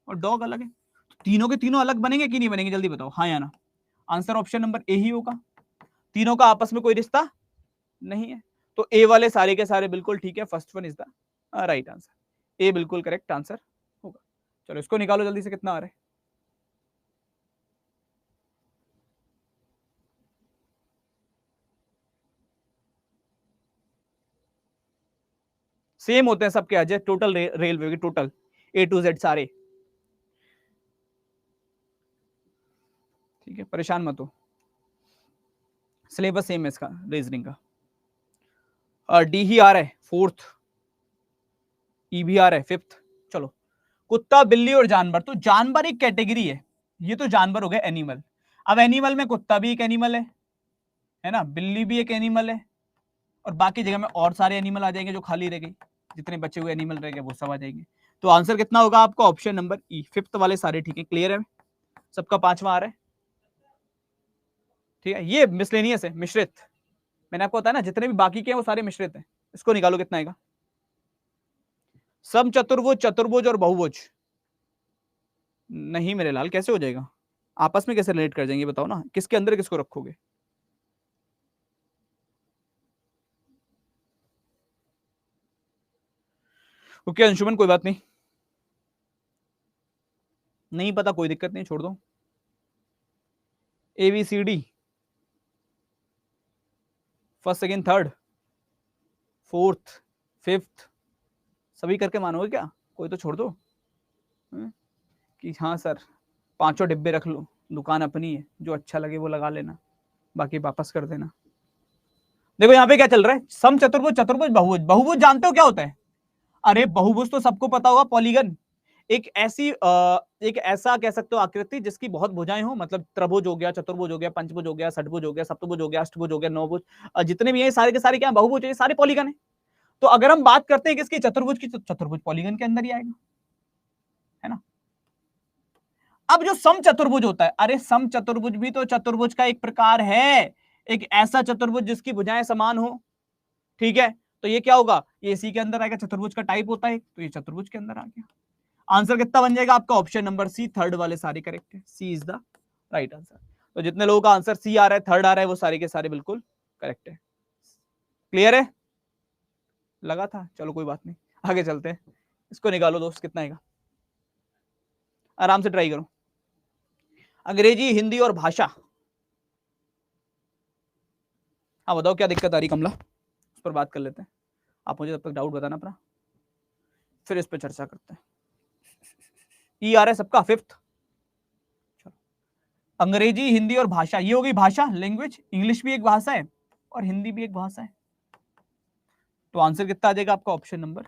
Speaker 1: और डॉग अलग है, तो तीनों के तीनों अलग बनेंगे कि नहीं बनेंगे? जल्दी बताओ हाँ या ना। आंसर ऑप्शन नंबर ए ही होगा। तीनों का आपस में कोई रिश्ता नहीं है, तो ए वाले सारे के सारे बिल्कुल ठीक है। First one is the right answer. A बिल्कुल करेक्ट आंसर होगा। चलो इसको निकालो जल्दी से कितना आ रहा है। सेम होते हैं सबके अजय, टोटल रेलवे की टोटल ए टू जेड सारे। ठीक है परेशान मत हो, सिलेबस सेम है इसका रीजनिंग का। डी ही आ रहा है फोर्थ, ई भी आ रहा है फिफ्थ। चलो कुत्ता, बिल्ली और जानवर। तो जानवर एक कैटेगरी है, ये तो जानवर हो गए एनिमल। अब एनिमल में कुत्ता भी एक एनिमल है ना, बिल्ली भी एक एनिमल है, और बाकी जगह में और सारे एनिमल आ जाएंगे जो खाली रह गई, जितने बचे हुए एनिमल रह गए वो सब आ जाएंगे। तो आंसर कितना होगा आपका? ऑप्शन नंबर ई, फिफ्थ वाले सारे ठीक है। क्लियर है सबका? पांचवा आ रहा है ठीक है। ये मिसलेनियस है, मिश्रित। मैंने आपको बताया ना जितने भी बाकी के हैं वो सारे मिश्रित हैं। इसको निकालो कितना आएगा। सम चतुर्भुज, चतुर्भुज और बहुभुज नहीं मेरे लाल, कैसे हो जाएगा? आपस में कैसे रिलेट कर जाएंगे बताओ ना, किसके अंदर किसको रखोगे? ओके अंशुमन कोई बात नहीं, नहीं पता कोई दिक्कत नहीं, छोड़ दो। A B C D, first second third fourth fifth सभी करके मानोगे क्या? कोई तो छोड़ दो कि हाँ सर पांचों डिब्बे रख लो, दुकान अपनी है, जो अच्छा लगे वो लगा लेना, बाकी वापस कर देना। देखो यहाँ पे क्या चल रहा है, सम चतुर्भुज, चतुर्भुज बहुभुज। बहुभुज जानते हो क्या होता है? अरे बहुभुज तो सबको पता होगा, पॉलीगन। एक ऐसी एक ऐसा कह सकते हो आकृति जिसकी बहुत भुजाएं हो, मतलब त्रिभुज हो गया, चतुर्भुज हो गया, पंचभुज हो गया, षटभुज हो गया, सप्तभुज हो गया, अष्टभुज हो गया, नौभुज, जितने भी हैं सारे के सारे क्या बहुभुज है, सारे पॉलीगन है। तो अगर हम बात करते हैं किसकी, चतुर्भुज की, तो चतुर्भुज पॉलीगन के अंदर ही आएगा, है ना। अब जो सम चतुर्भुज होता है, अरे सम चतुर्भुज भी तो चतुर्भुज का एक प्रकार है, एक ऐसा चतुर्भुज जिसकी भुजाएं समान हो, ठीक है। तो ये क्या होगा, ये इसी के अंदर आएगा, चतुर्भुज का टाइप होता है, तो ये चतुर्भुज के अंदर आ गया। आंसर कितना बन जाएगा आपका? ऑप्शन नंबर सी, थर्ड वाले सारे करेक्ट है। सी इज द राइट आंसर। तो जितने लोगों का आंसर सी आ रहा है, थर्ड आ रहा है, वो सारे के सारे बिल्कुल करेक्ट है। क्लियर है? लगा था, चलो कोई बात नहीं, आगे चलते हैं। इसको निकालो दोस्त कितना आएगा, आराम से ट्राई करो। अंग्रेजी, हिंदी और भाषा। हाँ बताओ क्या दिक्कत आ रही कमला, उस पर बात कर लेते हैं। आप मुझे तब तक डाउट बताना अपना, फिर इस पर चर्चा करते हैं। ई आ रहा है सबका फिफ्थ। अंग्रेजी, हिंदी और भाषा, ये हो गई भाषा, लैंग्वेज। इंग्लिश भी एक भाषा है और हिंदी भी एक भाषा है। तो आंसर कितना आ जाएगा आपका? ऑप्शन नंबर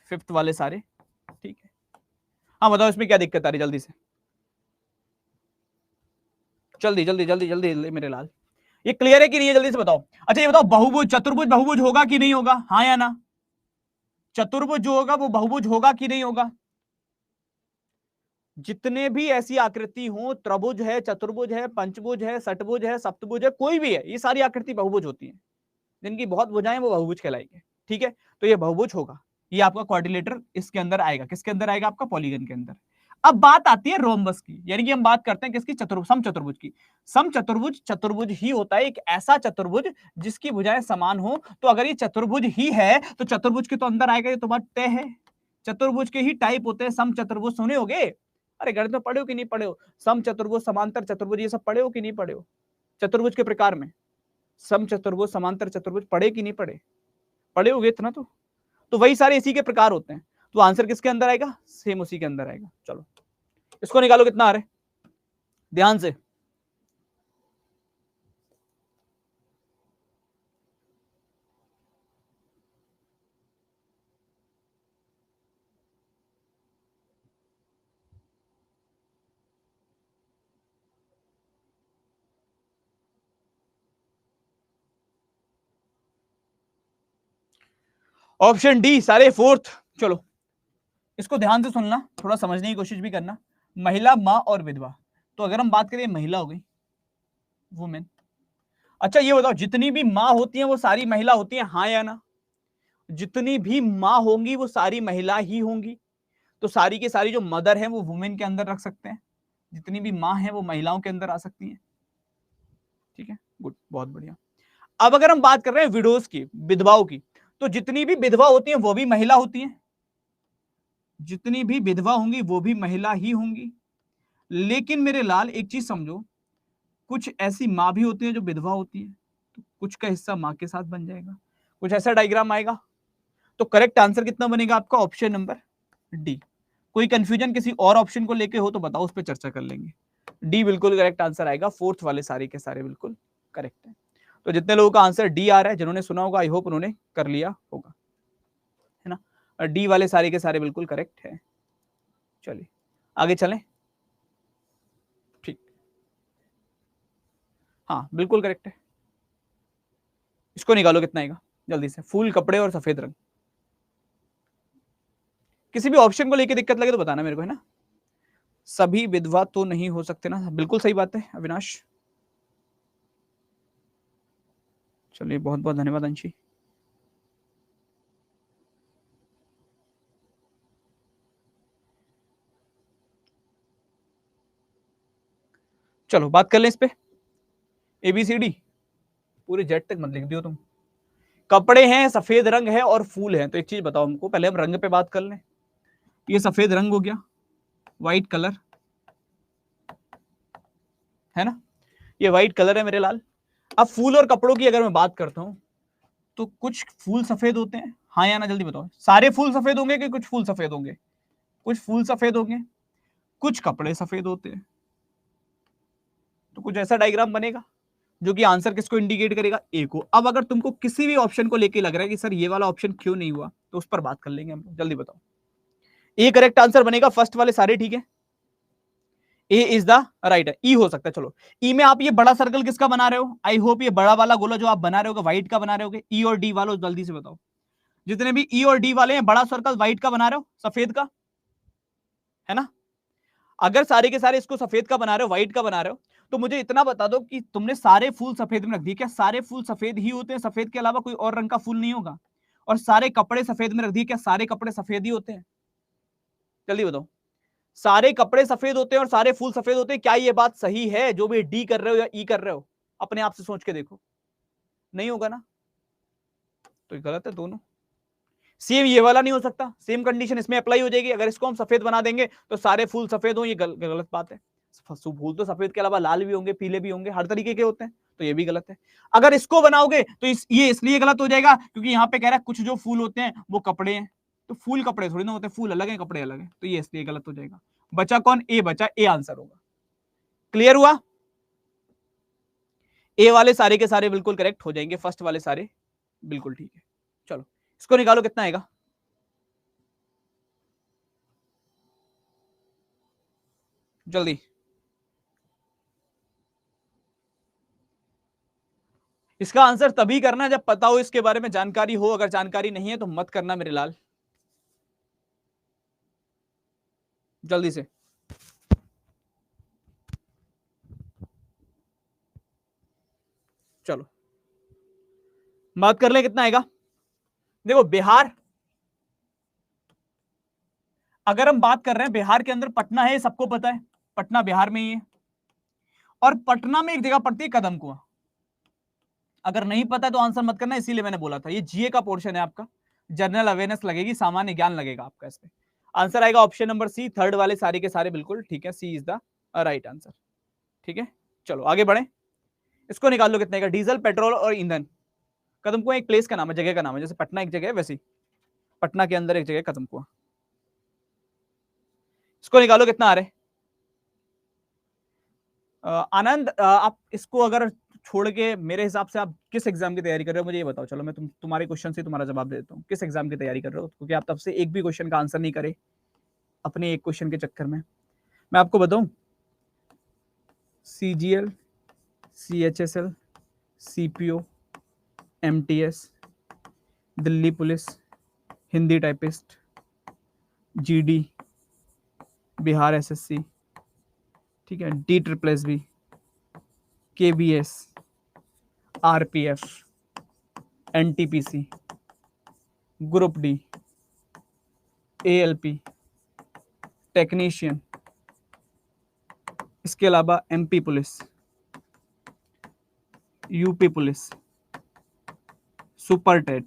Speaker 1: फिफ्थ वाले सारे ठीक है। हाँ बताओ इसमें क्या दिक्कत आ रही, जल्दी से, जल्दी जल्दी जल्दी जल्दी मेरे लाल, ये क्लियर है कि नहीं है? जल्दी से बताओ। अच्छा ये बताओ, बहुभुज, चतुर्भुज बहुभुज होगा कि नहीं होगा, हाँ या ना? चतुर्भुज जो होगा वो बहुभुज होगा कि नहीं होगा? जितने भी ऐसी आकृति हो, त्रिभुज है, चतुर्भुज है, पंचभुज है, षटभुज है, सप्तभुज है, कोई भी है, ये सारी आकृति बहुभुज होती है। जिनकी बहुत भुजाएं वो बहुभुज कहलाएंगे। ठीक है, तो ये बहुभुज होगा, ये आपका क्वाड्रिलेटरल इसके अंदर आएगा। किसके अंदर आएगा? आपका पॉलीगन के अंदर। अब बात आती है रोम्बस की, यानी कि हम बात करते हैं किसकी? सम चतुर्भुज की। सम चतुर्भुज चतुर्भुज ही होता है, एक ऐसा चतुर्भुज जिसकी भुजाएं समान हो। तो अगर ये चतुर्भुज ही है तो चतुर्भुज के तो अंदर आएगा, ये तो बात तय है। चतुर्भुज के ही टाइप होते हैं सम चतुर्भुज, सुने होगे? अरे गणित में पढ़े हो कि नहीं पढ़े हो? सम चतुर्भुज, समांतर चतुर्भुज, ये सब पढ़े हो कि नहीं पढ़े हो? चतुर्भुज के प्रकार में सम चतुर्भुज, समांतर चतुर्भुज पढ़े कि नहीं पढ़े? पढ़े होगे इतना तो वही सारे इसी के प्रकार होते हैं। तो आंसर किसके अंदर आएगा? सेम उसी के अंदर आएगा। चलो इसको निकालो, कितना आ रहा है ध्यान से। ऑप्शन डी सारे फोर्थ। चलो इसको ध्यान से सुनना, थोड़ा समझने की कोशिश भी करना। महिला, माँ और विधवा। तो अगर हम बात करें, महिला हो गई, वुमेन। अच्छा ये बताओ, जितनी भी माँ होती हैं वो सारी महिला होती हैं, हाँ या ना? जितनी भी माँ होंगी वो सारी महिला ही होंगी। तो सारी की सारी जो मदर है वो वुमेन के अंदर रख सकते हैं, जितनी भी माँ है वो महिलाओं के अंदर आ सकती हैं। ठीक है, गुड, बहुत बढ़िया। अब अगर हम बात कर रहे हैं विडोज की, विधवाओं की, तो जितनी भी विधवा होती हैं वो भी महिला होती हैं, जितनी भी विधवा होंगी वो भी महिला ही होंगी। लेकिन मेरे लाल एक चीज समझो, कुछ ऐसी माँ भी होती है जो विधवा होती है, तो कुछ का हिस्सा माँ के साथ बन जाएगा, कुछ ऐसा डायग्राम आएगा। तो करेक्ट आंसर कितना बनेगा आपका? Option number D. कोई कंफ्यूजन किसी और ऑप्शन को लेके हो तो बताओ, उस पर चर्चा कर लेंगे। डी बिल्कुल करेक्ट आंसर आएगा, फोर्थ वाले सारे के सारे बिल्कुल करेक्ट है। तो जितने लोगों का आंसर डी आ रहा है, जिन्होंने सुना होगा, आई होप उन्होंने कर लिया होगा, है ना? डी वाले सारे के सारे बिल्कुल करेक्ट है। चलिए आगे चलें। ठीक, हाँ बिल्कुल करेक्ट है। इसको निकालो, कितना आएगा जल्दी से। फूल, कपड़े और सफेद रंग। किसी भी ऑप्शन को लेके दिक्कत लगे तो बताना मेरे को, है ना? सभी विधवा तो नहीं हो सकते ना, बिल्कुल सही बात है अविनाश। चलिए बहुत बहुत धन्यवाद अंशी। चलो बात कर लें इस पे, ABCD पूरे जेड तक मत लिख दियो तुम। कपड़े हैं, सफेद रंग है और फूल है, तो एक चीज बताओ हमको, पहले हम रंग पे बात कर लें। ये सफेद रंग हो गया, व्हाइट कलर है ना, ये व्हाइट कलर है मेरे लाल। अब फूल और कपड़ों की अगर मैं बात करता हूं, तो कुछ फूल सफेद होते हैं, हाँ या ना जल्दी बताओ। सारे फूल सफेद होंगे कि कुछ फूल सफेद होंगे? कुछ फूल सफेद होंगे, कुछ कपड़े सफेद होते हैं। तो कुछ ऐसा डायग्राम बनेगा जो कि आंसर किसको इंडिकेट करेगा? ए को। अब अगर तुमको किसी भी ऑप्शन को लेके लग रहा है कि सर ये वाला ऑप्शन क्यों नहीं हुआ, तो उस पर बात कर लेंगे हम, जल्दी बताओ। ए करेक्ट आंसर बनेगा, फर्स्ट वाले सारे ठीक है, ए इज द राइट। ई हो सकता है। चलो ई में आप ये बड़ा सर्कल किसका बना रहे हो? आई होप ये बड़ा वाला गोला जो आप बना रहे हो व्हाइट का बना रहे हो। ई और डी वालों जल्दी से बताओ, जितने भी ई और डी वाले हैं, बड़ा सर्कल व्हाइट का बना रहे हो, सफेद का, है ना? अगर सारे के सारे इसको सफेद का बना रहे हो, व्हाइट का बना रहे हो, तो मुझे इतना बता दो कि तुमने सारे फूल सफेद में रख दिए, क्या सारे फूल सफेद ही होते हैं? सफेद के अलावा कोई और रंग का फूल नहीं होगा? और सारे कपड़े सफेद में रख दिए, क्या सारे कपड़े सफेद ही होते हैं? जल्दी बताओ। सारे कपड़े सफेद होते हैं और सारे फूल सफेद होते हैं, क्या ये बात सही है? जो भी डी कर रहे हो या ई कर रहे हो, अपने आप से सोच के देखो, नहीं होगा ना? तो ये गलत है दोनों। सेम ये वाला नहीं हो सकता, सेम कंडीशन इसमें अप्लाई हो जाएगी। अगर इसको हम सफेद बना देंगे तो सारे फूल सफेद हो, ये गलत बात है। फूल तो सफेद के अलावा लाल भी होंगे, पीले भी होंगे, हर तरीके के होते हैं, तो ये भी गलत है। अगर इसको बनाओगे तो ये इसलिए गलत हो जाएगा क्योंकि यहाँ पे कह रहा है कुछ जो फूल होते हैं वो कपड़े हैं, तो फूल कपड़े थोड़ी ना होते, फूल अलग है कपड़े अलग है, तो ये इसलिए गलत हो जाएगा। बचा कौन? ए बचा, ए आंसर होगा। क्लियर हुआ? ए वाले सारे के सारे बिल्कुल करेक्ट हो जाएंगे, फर्स्ट वाले सारे बिल्कुल ठीक है। चलो इसको निकालो, कितना आएगा? जल्दी। इसका आंसर तभी करना जब पता हो, इसके बारे में जानकारी हो। अगर जानकारी नहीं है तो मत करना मेरे लाल, जल्दी से। चलो बात कर ले कितना आएगा। देखो बिहार, अगर हम बात कर रहे हैं बिहार के अंदर पटना है, सबको पता है पटना बिहार में ही है, और पटना में एक जगह पड़ती है कदम कुआं। अगर नहीं पता है तो आंसर मत करना, इसीलिए मैंने बोला था ये जीए का पोर्शन है आपका, जनरल अवेयरनेस लगेगी, सामान्य ज्ञान लगेगा आपका इसमें। आंसर आएगा ऑप्शन नंबर सी, थर्ड वाले सारे के सारे बिल्कुल ठीक है, सी इज द राइट आंसर। ठीक है चलो आगे बढ़े, इसको निकाल लो कितने का, डीजल पेट्रोल और ईंधन। कदम कुआं एक प्लेस का नाम है, जगह का नाम है, जैसे पटना एक जगह है वैसे पटना के अंदर एक जगह कदम कुआं। इसको निकालो कितना आ रहा है। आनंद आप इसको अगर छोड़ के मेरे हिसाब से आप किस एग्जाम की तैयारी कर रहे हो मुझे ये बताओ। चलो मैं तुम्हारे क्वेश्चन से तुम्हारा जवाब दे देता हूँ, किस एग्जाम की तैयारी कर रहे हो, क्योंकि आप तब से एक भी क्वेश्चन का आंसर नहीं करे अपने एक क्वेश्चन के चक्कर में। मैं आपको बताऊं, CGL, CHSL, CPO, MTS, Delhi police, Hindi typist, GD, Bihar SSC, ठीक है, DSSS, KBS, RPF, NTPC, group D, ALP, technician, इसके अलावा MP police, UP police, super TET,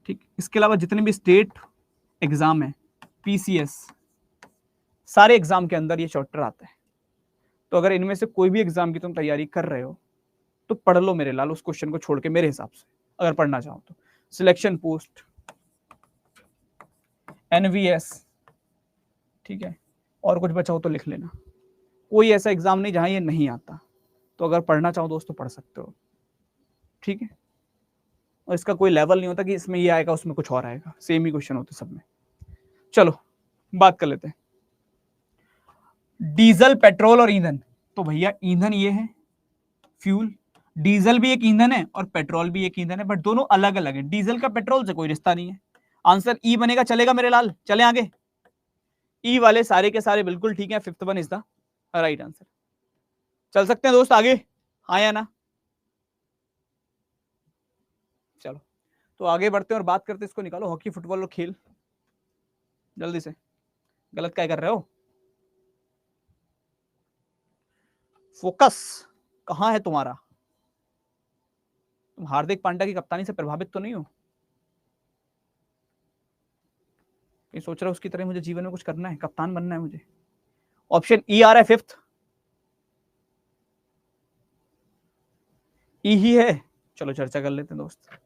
Speaker 1: ठीक, इसके अलावा जितने भी स्टेट एग्जाम है, PCS, सारे एग्जाम के अंदर ये चैप्टर आता है। तो अगर इनमें से कोई भी एग्जाम की तुम तैयारी कर रहे हो तो पढ़ लो मेरे लाल उस क्वेश्चन को छोड़ के, मेरे हिसाब से अगर पढ़ना चाहो तो। सिलेक्शन पोस्ट, NVS, ठीक है, और कुछ बचा हो तो लिख लेना। कोई ऐसा एग्जाम नहीं जहां ये नहीं आता, तो अगर पढ़ना चाहो दोस्तों पढ़ सकते हो, ठीक है। और इसका कोई लेवल नहीं होता कि इसमें ये आएगा उसमें कुछ और आएगा, सेम ही क्वेश्चन होते सब में। चलो बात कर लेते हैं डीजल पेट्रोल और ईंधन। तो भैया ईंधन ये है फ्यूल, डीजल भी एक ईंधन है और पेट्रोल भी एक ईंधन है, बट दोनों अलग अलग है, डीजल का पेट्रोल से कोई रिश्ता नहीं है। आंसर ई बनेगा, चलेगा मेरे लाल, चले आगे। ई वाले सारे के सारे बिल्कुल ठीक है, fifth one is the right answer. चल सकते हैं दोस्त आगे, हाँ या ना। चलो तो आगे बढ़ते हैं और बात करते हैं, इसको निकालो, हॉकी फुटबॉल और खेल, जल्दी से। गलत क्या कर रहे हो, फोकस कहां है तुम्हारा। तुम हार्दिक पांड्या की कप्तानी से प्रभावित तो नहीं हो, कहीं सोच रहा हो उसकी तरह मुझे जीवन में कुछ करना है, कप्तान बनना है मुझे। ऑप्शन ई आ रहा है फिफ्थ, ई ही है। चलो चर्चा कर लेते हैं दोस्त,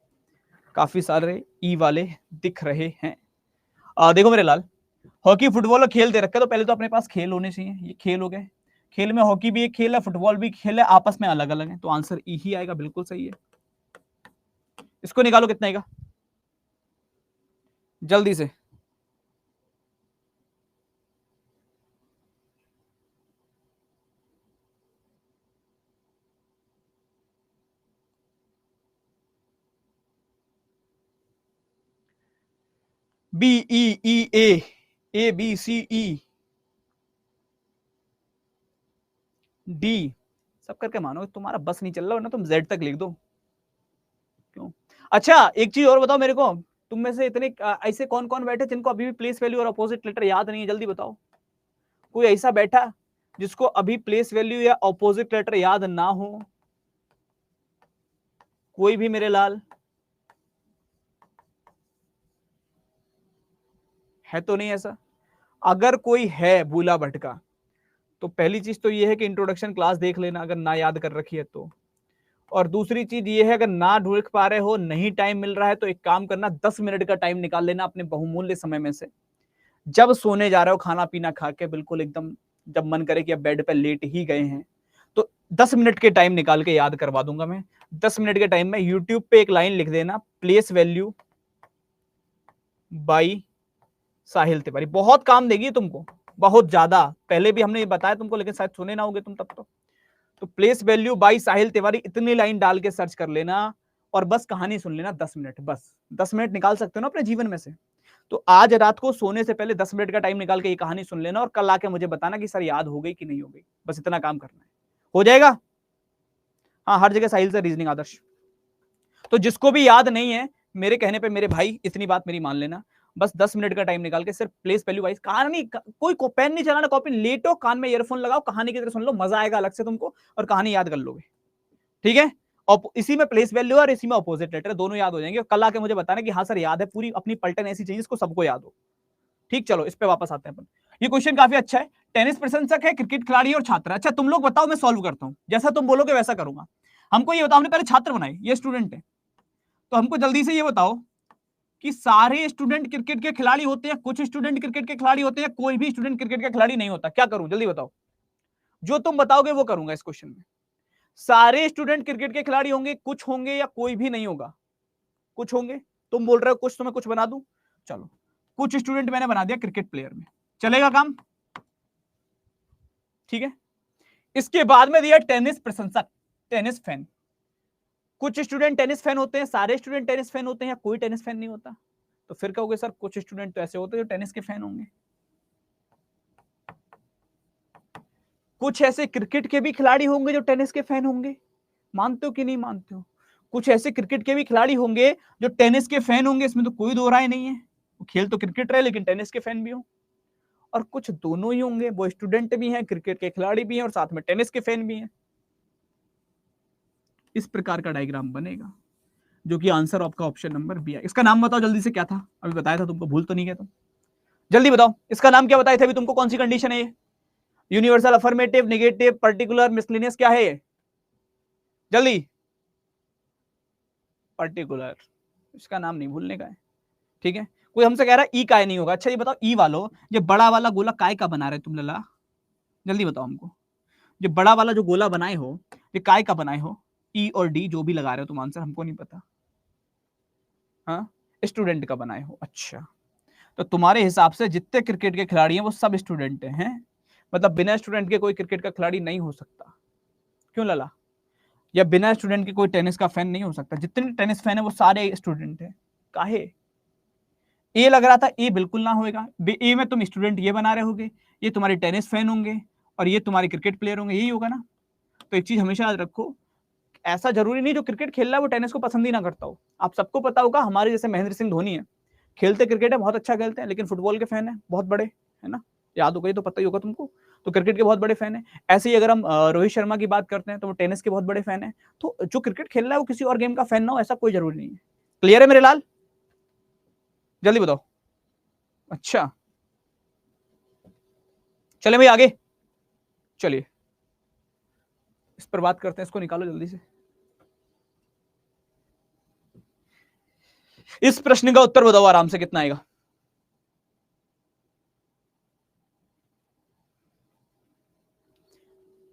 Speaker 1: काफी सारे ई वाले दिख रहे हैं। देखो मेरे लाल, हॉकी फुटबॉल और खेल दे रखा है, तो पहले तो अपने पास खेल होने चाहिए, ये खेल हो गए। खेल में हॉकी भी एक खेल है, फुटबॉल भी खेल है, आपस में अलग अलग है, तो आंसर ई ही आएगा, बिल्कुल सही है। इसको निकालो कितना आएगा जल्दी से। BEEA, ABCE D, सब करके मानो तुम्हारा बस नहीं चल रहा, वरना तुम Z तक लिख दो। क्यों? अच्छा एक चीज और बताओ मेरे को, तुम में से इतने ऐसे कौन कौन बैठे जिनको अभी भी प्लेस वैल्यू और अपोजिट लेटर याद नहीं है, जल्दी बताओ। कोई ऐसा बैठा जिसको अभी प्लेस वैल्यू या अपोजिट लेटर याद ना हो, कोई भी मेरे लाल है तो नहीं ऐसा? अगर कोई है भूला भटका तो पहली चीज तो ये है कि इंट्रोडक्शन क्लास देख लेना अगर ना याद कर रखी है तो, और दूसरी चीज ये है अगर ना ढूंढ पा रहे हो, नहीं टाइम मिल रहा है, तो एक काम करना, 10 मिनट का टाइम निकाल लेना अपने बहुमूल्य समय में से, जब सोने जा रहे हो खाना पीना खा के बिल्कुल एकदम, जब मन करे कि अब बेड पे लेट ही गए हैं, तो 10 मिनट के टाइम निकाल के याद करवा दूंगा मैं। 10 मिनट के टाइम में यूट्यूब पे एक लाइन लिख देना, प्लेस वैल्यू बाई साहिल तिवारी, बहुत काम देगी तुमको, बहुत ज्यादा। पहले भी हमने बताया तुमको, लेकिन शायद सुने ना होगे तुम तब तो प्लेस वैल्यू बाई साहिल तिवारी इतनी लाइन डाल के सर्च कर लेना और बस कहानी सुन लेना 10 मिनट, बस 10 मिनट निकाल सकते हो ना अपने जीवन में से, तो आज रात को सोने से पहले 10 मिनट का टाइम निकाल के ये कहानी सुन लेना और कल आके मुझे बताना कि सर याद हो गई कि नहीं हो गई, बस इतना काम करना है, हो जाएगा। हाँ, हर जगह साहिल से रीजनिंग आदर्श। तो जिसको भी याद नहीं है, मेरे कहने पे मेरे भाई इतनी बात मेरी मान लेना, बस 10 मिनट का टाइम निकाल के सिर्फ प्लेस वैल्यू वाइज, कहानी कोई पेन नहीं चलाना, कॉपी लेटो, कान में ईयरफोन लगाओ, कहानी की तरह सुन लो, मजा आएगा अलग से तुमको, और कहानी याद कर लोगे, ठीक है। और इसी में प्लेस वैल्यू और इसी में अपोजिट लेटर दोनों याद हो जाएंगे। कल आके मुझे बताना कि हाँ सर याद है, पूरी अपनी पलटन ऐसी चाहिए जिसको सबको याद हो, ठीक। चलो इस पे वापस आते हैं अपन। ये क्वेश्चन काफी अच्छा है। टेनिस प्रशंसक है, क्रिकेट खिलाड़ी और छात्र। अच्छा तुम लोग बताओ, मैं सॉल्व करता हूं, जैसा तुम बोलोगे वैसा करूंगा। हमको ये बताओ, हमने पहले छात्र बनाए, ये स्टूडेंट है, तो हमको जल्दी से ये बताओ कि सारे स्टूडेंट क्रिकेट के खिलाड़ी होते हैं, कुछ स्टूडेंट क्रिकेट के खिलाड़ी होते हैं, कोई भी स्टूडेंट क्रिकेट का खिलाड़ी नहीं होता। क्या करूं, जल्दी बताओ। जो तुम बताओगे वो करूंगा इस क्वेश्चन में। सारे स्टूडेंट क्रिकेट के खिलाड़ी होंगे, कुछ होंगे, या कोई भी नहीं होगा? कुछ होंगे। तुम बोल रहे हो कुछ, तो मैं कुछ बना दूं। चलो कुछ स्टूडेंट मैंने बना दिया क्रिकेट प्लेयर में, चलेगा काम, ठीक है। इसके बाद में दिया टेनिस प्रशंसक, टेनिस फैन। कुछ स्टूडेंट टेनिस फैन होते हैं, सारे स्टूडेंट टेनिस फैन होते हैं, या कोई टेनिस फैन नहीं होता? तो फिर कहोगे सर कुछ स्टूडेंट तो ऐसे होते हैं जो टेनिस के फैन होंगे, कुछ ऐसे क्रिकेट के भी खिलाड़ी होंगे जो टेनिस के फैन होंगे। मानते हो कि नहीं मानते हो? कुछ ऐसे क्रिकेट के भी खिलाड़ी होंगे जो टेनिस के फैन होंगे, इसमें तो कोई दो राय नहीं है। वो खेल तो क्रिकेट रहे लेकिन टेनिस के फैन भी हो। और कुछ दोनों ही होंगे, वो स्टूडेंट भी हैं, क्रिकेट के खिलाड़ी भी हैं, और साथ में टेनिस के फैन भी हैं। इस प्रकार का डायग्राम बनेगा, जो कि आंसर आपका ऑप्शन नंबर बी है। इसका नाम बताओ जल्दी से, क्या था? अभी बताया था तुमको, भूल तो नहीं गया तुम? जल्दी बताओ इसका नाम क्या बताए थे अभी तुमको, कौन सी कंडीशन है ये? Universal, affirmative, negative, particular, miscellaneous, क्या है ये? जल्दी। पर्टिकुलर। इसका नाम नहीं भूलने का है, ठीक है। कोई हमसे कह रहा है ई काय नहीं होगा। अच्छा ये बताओ ई वालों, ये बड़ा वाला गोला काय का बना रहे तुम लला? जल्दी बताओ हमको, ये बड़ा वाला जो गोला बनाए हो, ये काय का बनाए हो? ई और डी जो भी लगा रहे हो तुम आंसर, हमको नहीं पता। हाँ, स्टूडेंट का बनाए हो। अच्छा, तो तुम्हारे हिसाब से जितने क्रिकेट के खिलाड़ी हैं वो सब स्टूडेंट हैं? मतलब बिना स्टूडेंट के कोई क्रिकेट का खिलाड़ी नहीं हो सकता? क्यों लला? या बिना स्टूडेंट के कोई टेनिस का फैन नहीं हो सकता? जितने टेनिस फैन है वो सारे स्टूडेंट हैं। काहे? ए लग रहा था, ए बिल्कुल ना होएगा। ए में तुम स्टूडेंट ये बना रहे होगे, ये तुम्हारे टेनिस फैन होंगे, और ये तुम्हारे क्रिकेट प्लेयर होंगे, यही होगा ना? तो एक चीज हमेशा याद रखो, ऐसा जरूरी नहीं जो क्रिकेट खेल रहा है वो टेनिस को पसंद ही ना करता हो। आप सबको पता होगा, हमारे जैसे महेंद्र सिंह धोनी है, खेलते क्रिकेट है, बहुत अच्छा खेलते हैं, लेकिन फुटबॉल के फैन है बहुत बड़े, है ना? याद होगा, ये तो पता ही होगा तुमको। तो क्रिकेट के बहुत बड़े फैन है। ऐसे ही अगर हम रोहित शर्मा की बात करते हैं तो वो टेनिस के बहुत बड़े फैन है। तो जो क्रिकेट खेल रहा है वो किसी और गेम का फैन ना हो, ऐसा कोई जरूरी नहीं है। क्लियर है मेरे लाल? जल्दी बताओ। अच्छा चले भाई आगे, चलिए इस पर बात करते हैं, इसको निकालो जल्दी से। इस प्रश्न का उत्तर बताओ आराम से, कितना आएगा?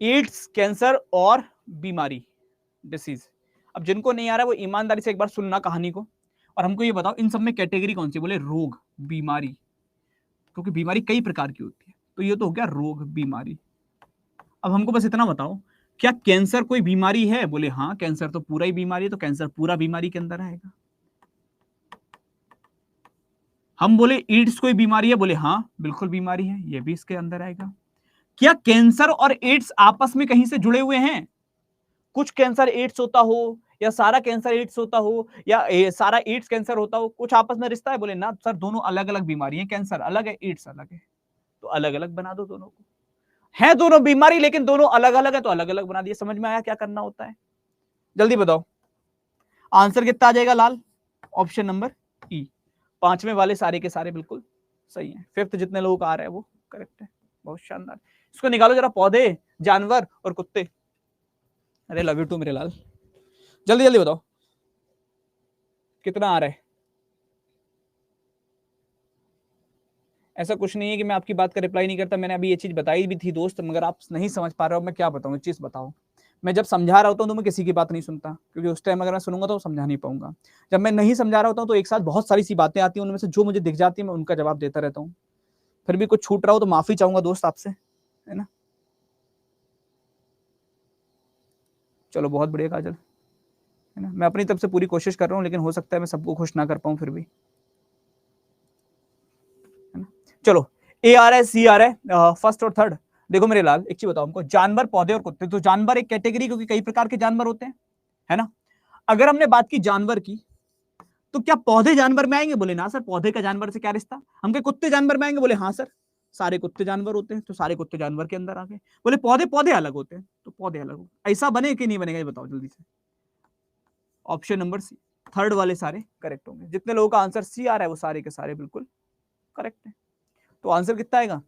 Speaker 1: एड्स, कैंसर और बीमारी, डिसीज। अब जिनको नहीं आ रहा है वो ईमानदारी से एक बार सुनना कहानी को, और हमको ये बताओ इन सब में कैटेगरी कौन सी? बोले रोग, बीमारी, क्योंकि बीमारी कई प्रकार की होती है। तो ये तो हो गया रोग, बीमारी। अब हमको बस इतना बताओ, क्या कैंसर कोई बीमारी है? बोले हाँ, कैंसर तो पूरा ही बीमारी है, तो कैंसर पूरा बीमारी के अंदर आएगा। हम बोले एड्स कोई बीमारी है? बोले हाँ बिल्कुल बीमारी है, ये भी इसके अंदर आएगा। क्या कैंसर और एड्स आपस में कहीं से जुड़े हुए हैं? कुछ कैंसर एड्स होता हो, या सारा कैंसर एड्स होता हो, या सारा एड्स कैंसर होता हो, कुछ आपस में रिश्ता है? बोले ना सर, दोनों अलग अलग बीमारी है, कैंसर अलग है, एड्स अलग है। तो अलग अलग बना दो दोनों को। है दोनों बीमारी लेकिन दोनों अलग अलग है, तो अलग अलग बना दिए। समझ में आया क्या करना होता है? जल्दी बताओ आंसर कितना आ जाएगा लाल? ऑप्शन नंबर ई। पांचवें वाले सारे के सारे बिल्कुल सही है। फिफ्थ जितने लोगों का आ रहा है वो करेक्ट है। बहुत शानदार। इसको निकालो जरा, पौधे, जानवर और कुत्ते। अरे लव यू टू मेरे लाल। जल्दी जल्दी बताओ कितना आ रहा है। ऐसा कुछ नहीं है कि मैं आपकी बात का रिप्लाई नहीं करता, मैंने अभी ये चीज बताई भी थी दोस्त, मगर आप नहीं समझ पा रहे हो। मैं क्या बताऊं, चीज बताओ। मैं जब समझा रहा होता हूं तो मैं किसी की बात नहीं सुनता, क्योंकि उस टाइम अगर मैं सुनूंगा तो समझा नहीं पाऊंगा। जब मैं नहीं समझा रहा होता हूं तो एक साथ बहुत सारी सी बातें आती हैं, उनमें से जो मुझे दिख जाती है मैं उनका जवाब देता रहता हूँ। फिर भी कुछ छूट रहा हो तो माफी चाहूंगा दोस्त आपसे, है ना? चलो बहुत बढ़िया काजल, है ना? मैं अपनी तरफ से पूरी कोशिश कर रहा हूँ, लेकिन हो सकता है मैं सबको खुश ना कर पाऊँ फिर भी, है ना? चलो ए आ रहा है, सी आ रहा है, फर्स्ट और थर्ड। देखो मेरे लाल, एक चीज बताओ हमको, जानवर, पौधे और कुत्ते, तो जानवर एक कैटेगरी, क्योंकि कई प्रकार के जानवर होते हैं, है ना। अगर हमने बात की जानवर की, तो क्या पौधे जानवर में आएंगे? बोले ना सर, पौधे का जानवर से क्या रिश्ता। हम कहे कुत्ते जानवर में आएंगे? बोले हाँ सर, सारे कुत्ते जानवर होते हैं, तो सारे कुत्ते जानवर के अंदर आ गए। बोले पौधे, पौधे अलग होते हैं, तो पौधे अलग हो, ऐसा बने कि नहीं बनेगा, ये बताओ जल्दी से। ऑप्शन नंबर सी, थर्ड वाले सारे करेक्ट होंगे। जितने लोगों का आंसर सी आ रहा है वो सारे के सारे बिल्कुल करेक्ट है। तो आंसर कितना आएगा?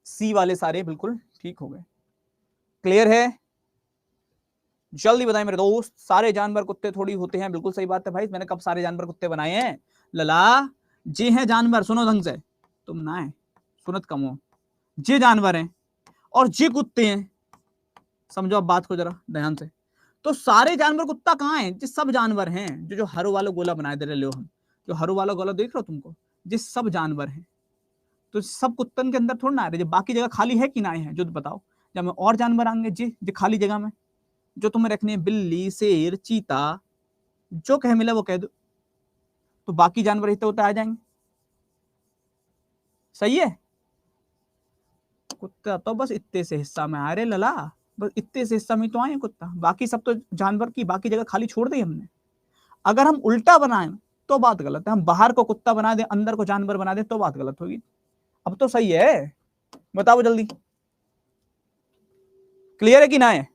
Speaker 1: सी वाले सारे बिल्कुल ठीक हो गए। क्लियर है? जल्दी बताएं मेरे दोस्त। सारे जानवर कुत्ते थोड़ी होते हैं, बिल्कुल सही बात है भाई, मैंने कब सारे जानवर कुत्ते बनाए हैं लला। जे हैं जानवर, सुनो ढंग से, तुम ना है सुनत कम हो, जे जानवर हैं और जे कुत्ते हैं, समझो अब बात को जरा ध्यान से। तो सारे जानवर कुत्ता कहाँ है? जिस सब जानवर हैं, जो हरो वाला गोला बनाए दे रहे हो हम, जो हरो वाला गोला देख रहे हो तुमको, जिस सब जानवर हैं, तो सब कुत्तन के अंदर थोड़ा ना आ रहे, जब बाकी जगह खाली है कि ना है, जो बताओ। जब में और जानवर आएंगे जी खाली जगह में, जो तुम्हें रखनी है, बिल्ली, शेर, चीता, जो कहे मिला वो कह दो, तो बाकी जानवर इतने होते आ जाएंगे। सही है? कुत्ता तो बस इतने से हिस्सा में आ रहे लला, बस इतने से हिस्सा में तो आए कुत्ता, बाकी सब तो जानवर की बाकी जगह खाली छोड़ दी हमने। अगर हम उल्टा बनाए तो बात गलत है, हम बाहर को कुत्ता बना दे, अंदर को जानवर बना दे, तो बात गलत होगी। अब तो सही है, बताओ जल्दी। क्लियर है कि ना है?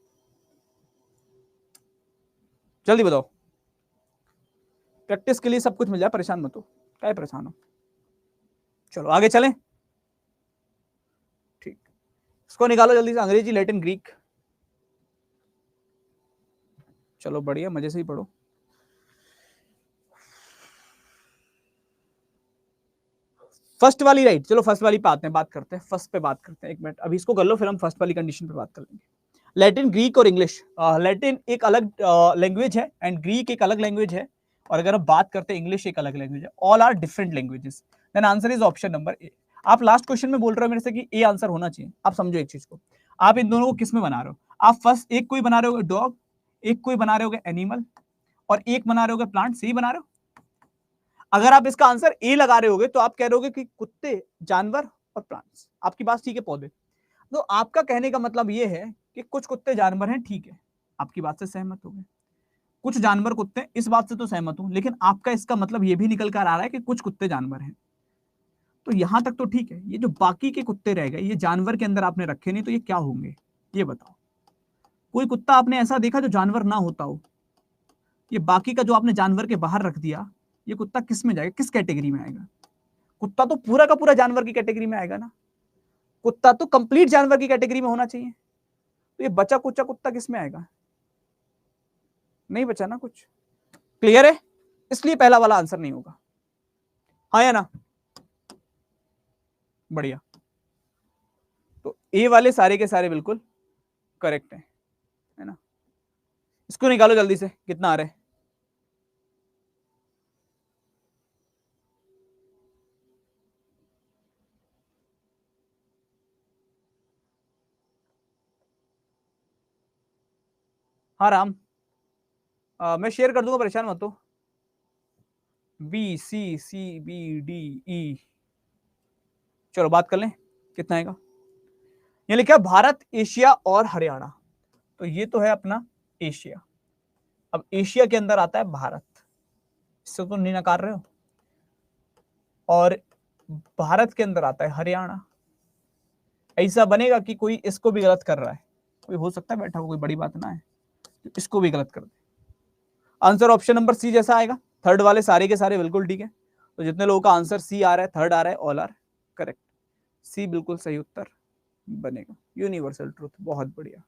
Speaker 1: जल्दी बताओ। प्रैक्टिस के लिए सब कुछ मिल जाए, परेशान मत हो, क्या परेशान हो। चलो आगे चलें। ठीक, इसको निकालो जल्दी से, अंग्रेजी, लैटिन, ग्रीक। चलो बढ़िया, मजे से ही पढ़ो। फर्स्ट वाली राइट, चलो फर्स्ट वाली पे आते हैं, बात करते हैं फर्स्ट पे, बात करते हैं। एक मिनट अभी इसको कर लो, फिर हम फर्स्ट वाली कंडीशन पे बात कर लेंगे। लैटिन, ग्रीक और इंग्लिश। लैटिन एक अलग लैंग्वेज है एंड ग्रीक एक अलग लैंग्वेज है, और अगर हम बात करते हैं इंग्लिश एक अलग लैंग्वेज है। All are different languages. Then answer is option number A. आप लास्ट क्वेश्चन में बोल रहे हो मेरे से कि ए आंसर होना चाहिए। आप समझो एक चीज को, आप इन दोनों को किस में बना रहे हो? आप फर्स्ट एक कोई बना रहे हो डॉग, एक कोई बना रहे हो एनिमल, और एक बना रहे हो प्लांट, सही बना रहे हो। अगर आप इसका आंसर ए लगा रहे होगे तो आप कह रहे होगे कि कुत्ते, जानवर और प्लांट्स। आपकी बात ठीक है, पौधे। तो आपका कहने का मतलब ये है कि कुछ कुत्ते जानवर हैं, ठीक है, आपकी बात से सहमत हो गए। कुछ जानवर कुत्ते, इस बात से तो सहमत हूं, लेकिन आपका इसका मतलब ये भी निकल कर आ रहा है कि कुछ कुत्ते जानवर हैं। तो यहां तक तो ठीक है। ये जो बाकी के कुत्ते रह गए, ये जानवर के अंदर आपने रखे नहीं, तो ये क्या होंगे ये बताओ। कोई कुत्ता आपने ऐसा देखा जो जानवर ना होता हो? ये बाकी का जो आपने जानवर के बाहर रख दिया, ये कुत्ता किस में जाएगा, किस कैटेगरी में आएगा? कुत्ता तो पूरा का पूरा जानवर की कैटेगरी में आएगा ना। कुत्ता तो कंप्लीट जानवर की कैटेगरी में होना चाहिए। तो ये बचा कुचा कुत्ता किस में आएगा? नहीं बचा ना कुछ। क्लियर है? इसलिए पहला वाला आंसर नहीं होगा। हाँ या ना? बढ़िया। तो ए वाले सारे के सारे बिल्कुल करेक्ट है ना। इसको निकालो जल्दी से, कितना आ रहा है? हाँ राम, मैं शेयर कर दूंगा, परेशान मत हो। B C C B D E, चलो बात कर लें, कितना आएगा? ये लिखा भारत, एशिया और हरियाणा। तो ये तो है अपना एशिया। अब एशिया के अंदर आता है भारत, इससे तो नहीं नकार रहे हो। और भारत के अंदर आता है हरियाणा। ऐसा बनेगा कि कोई इसको भी गलत कर रहा है? कोई हो सकता है बैठा हो, कोई बड़ी बात ना है, तो इसको भी गलत कर दे। आंसर ऑप्शन नंबर सी जैसा आएगा। थर्ड वाले सारे के सारे बिल्कुल ठीक है। तो जितने लोगों का आंसर सी आ रहा है, थर्ड आ रहा है, ऑल आर करेक्ट। सी बिल्कुल सही उत्तर बनेगा, यूनिवर्सल ट्रूथ। बहुत बढ़िया।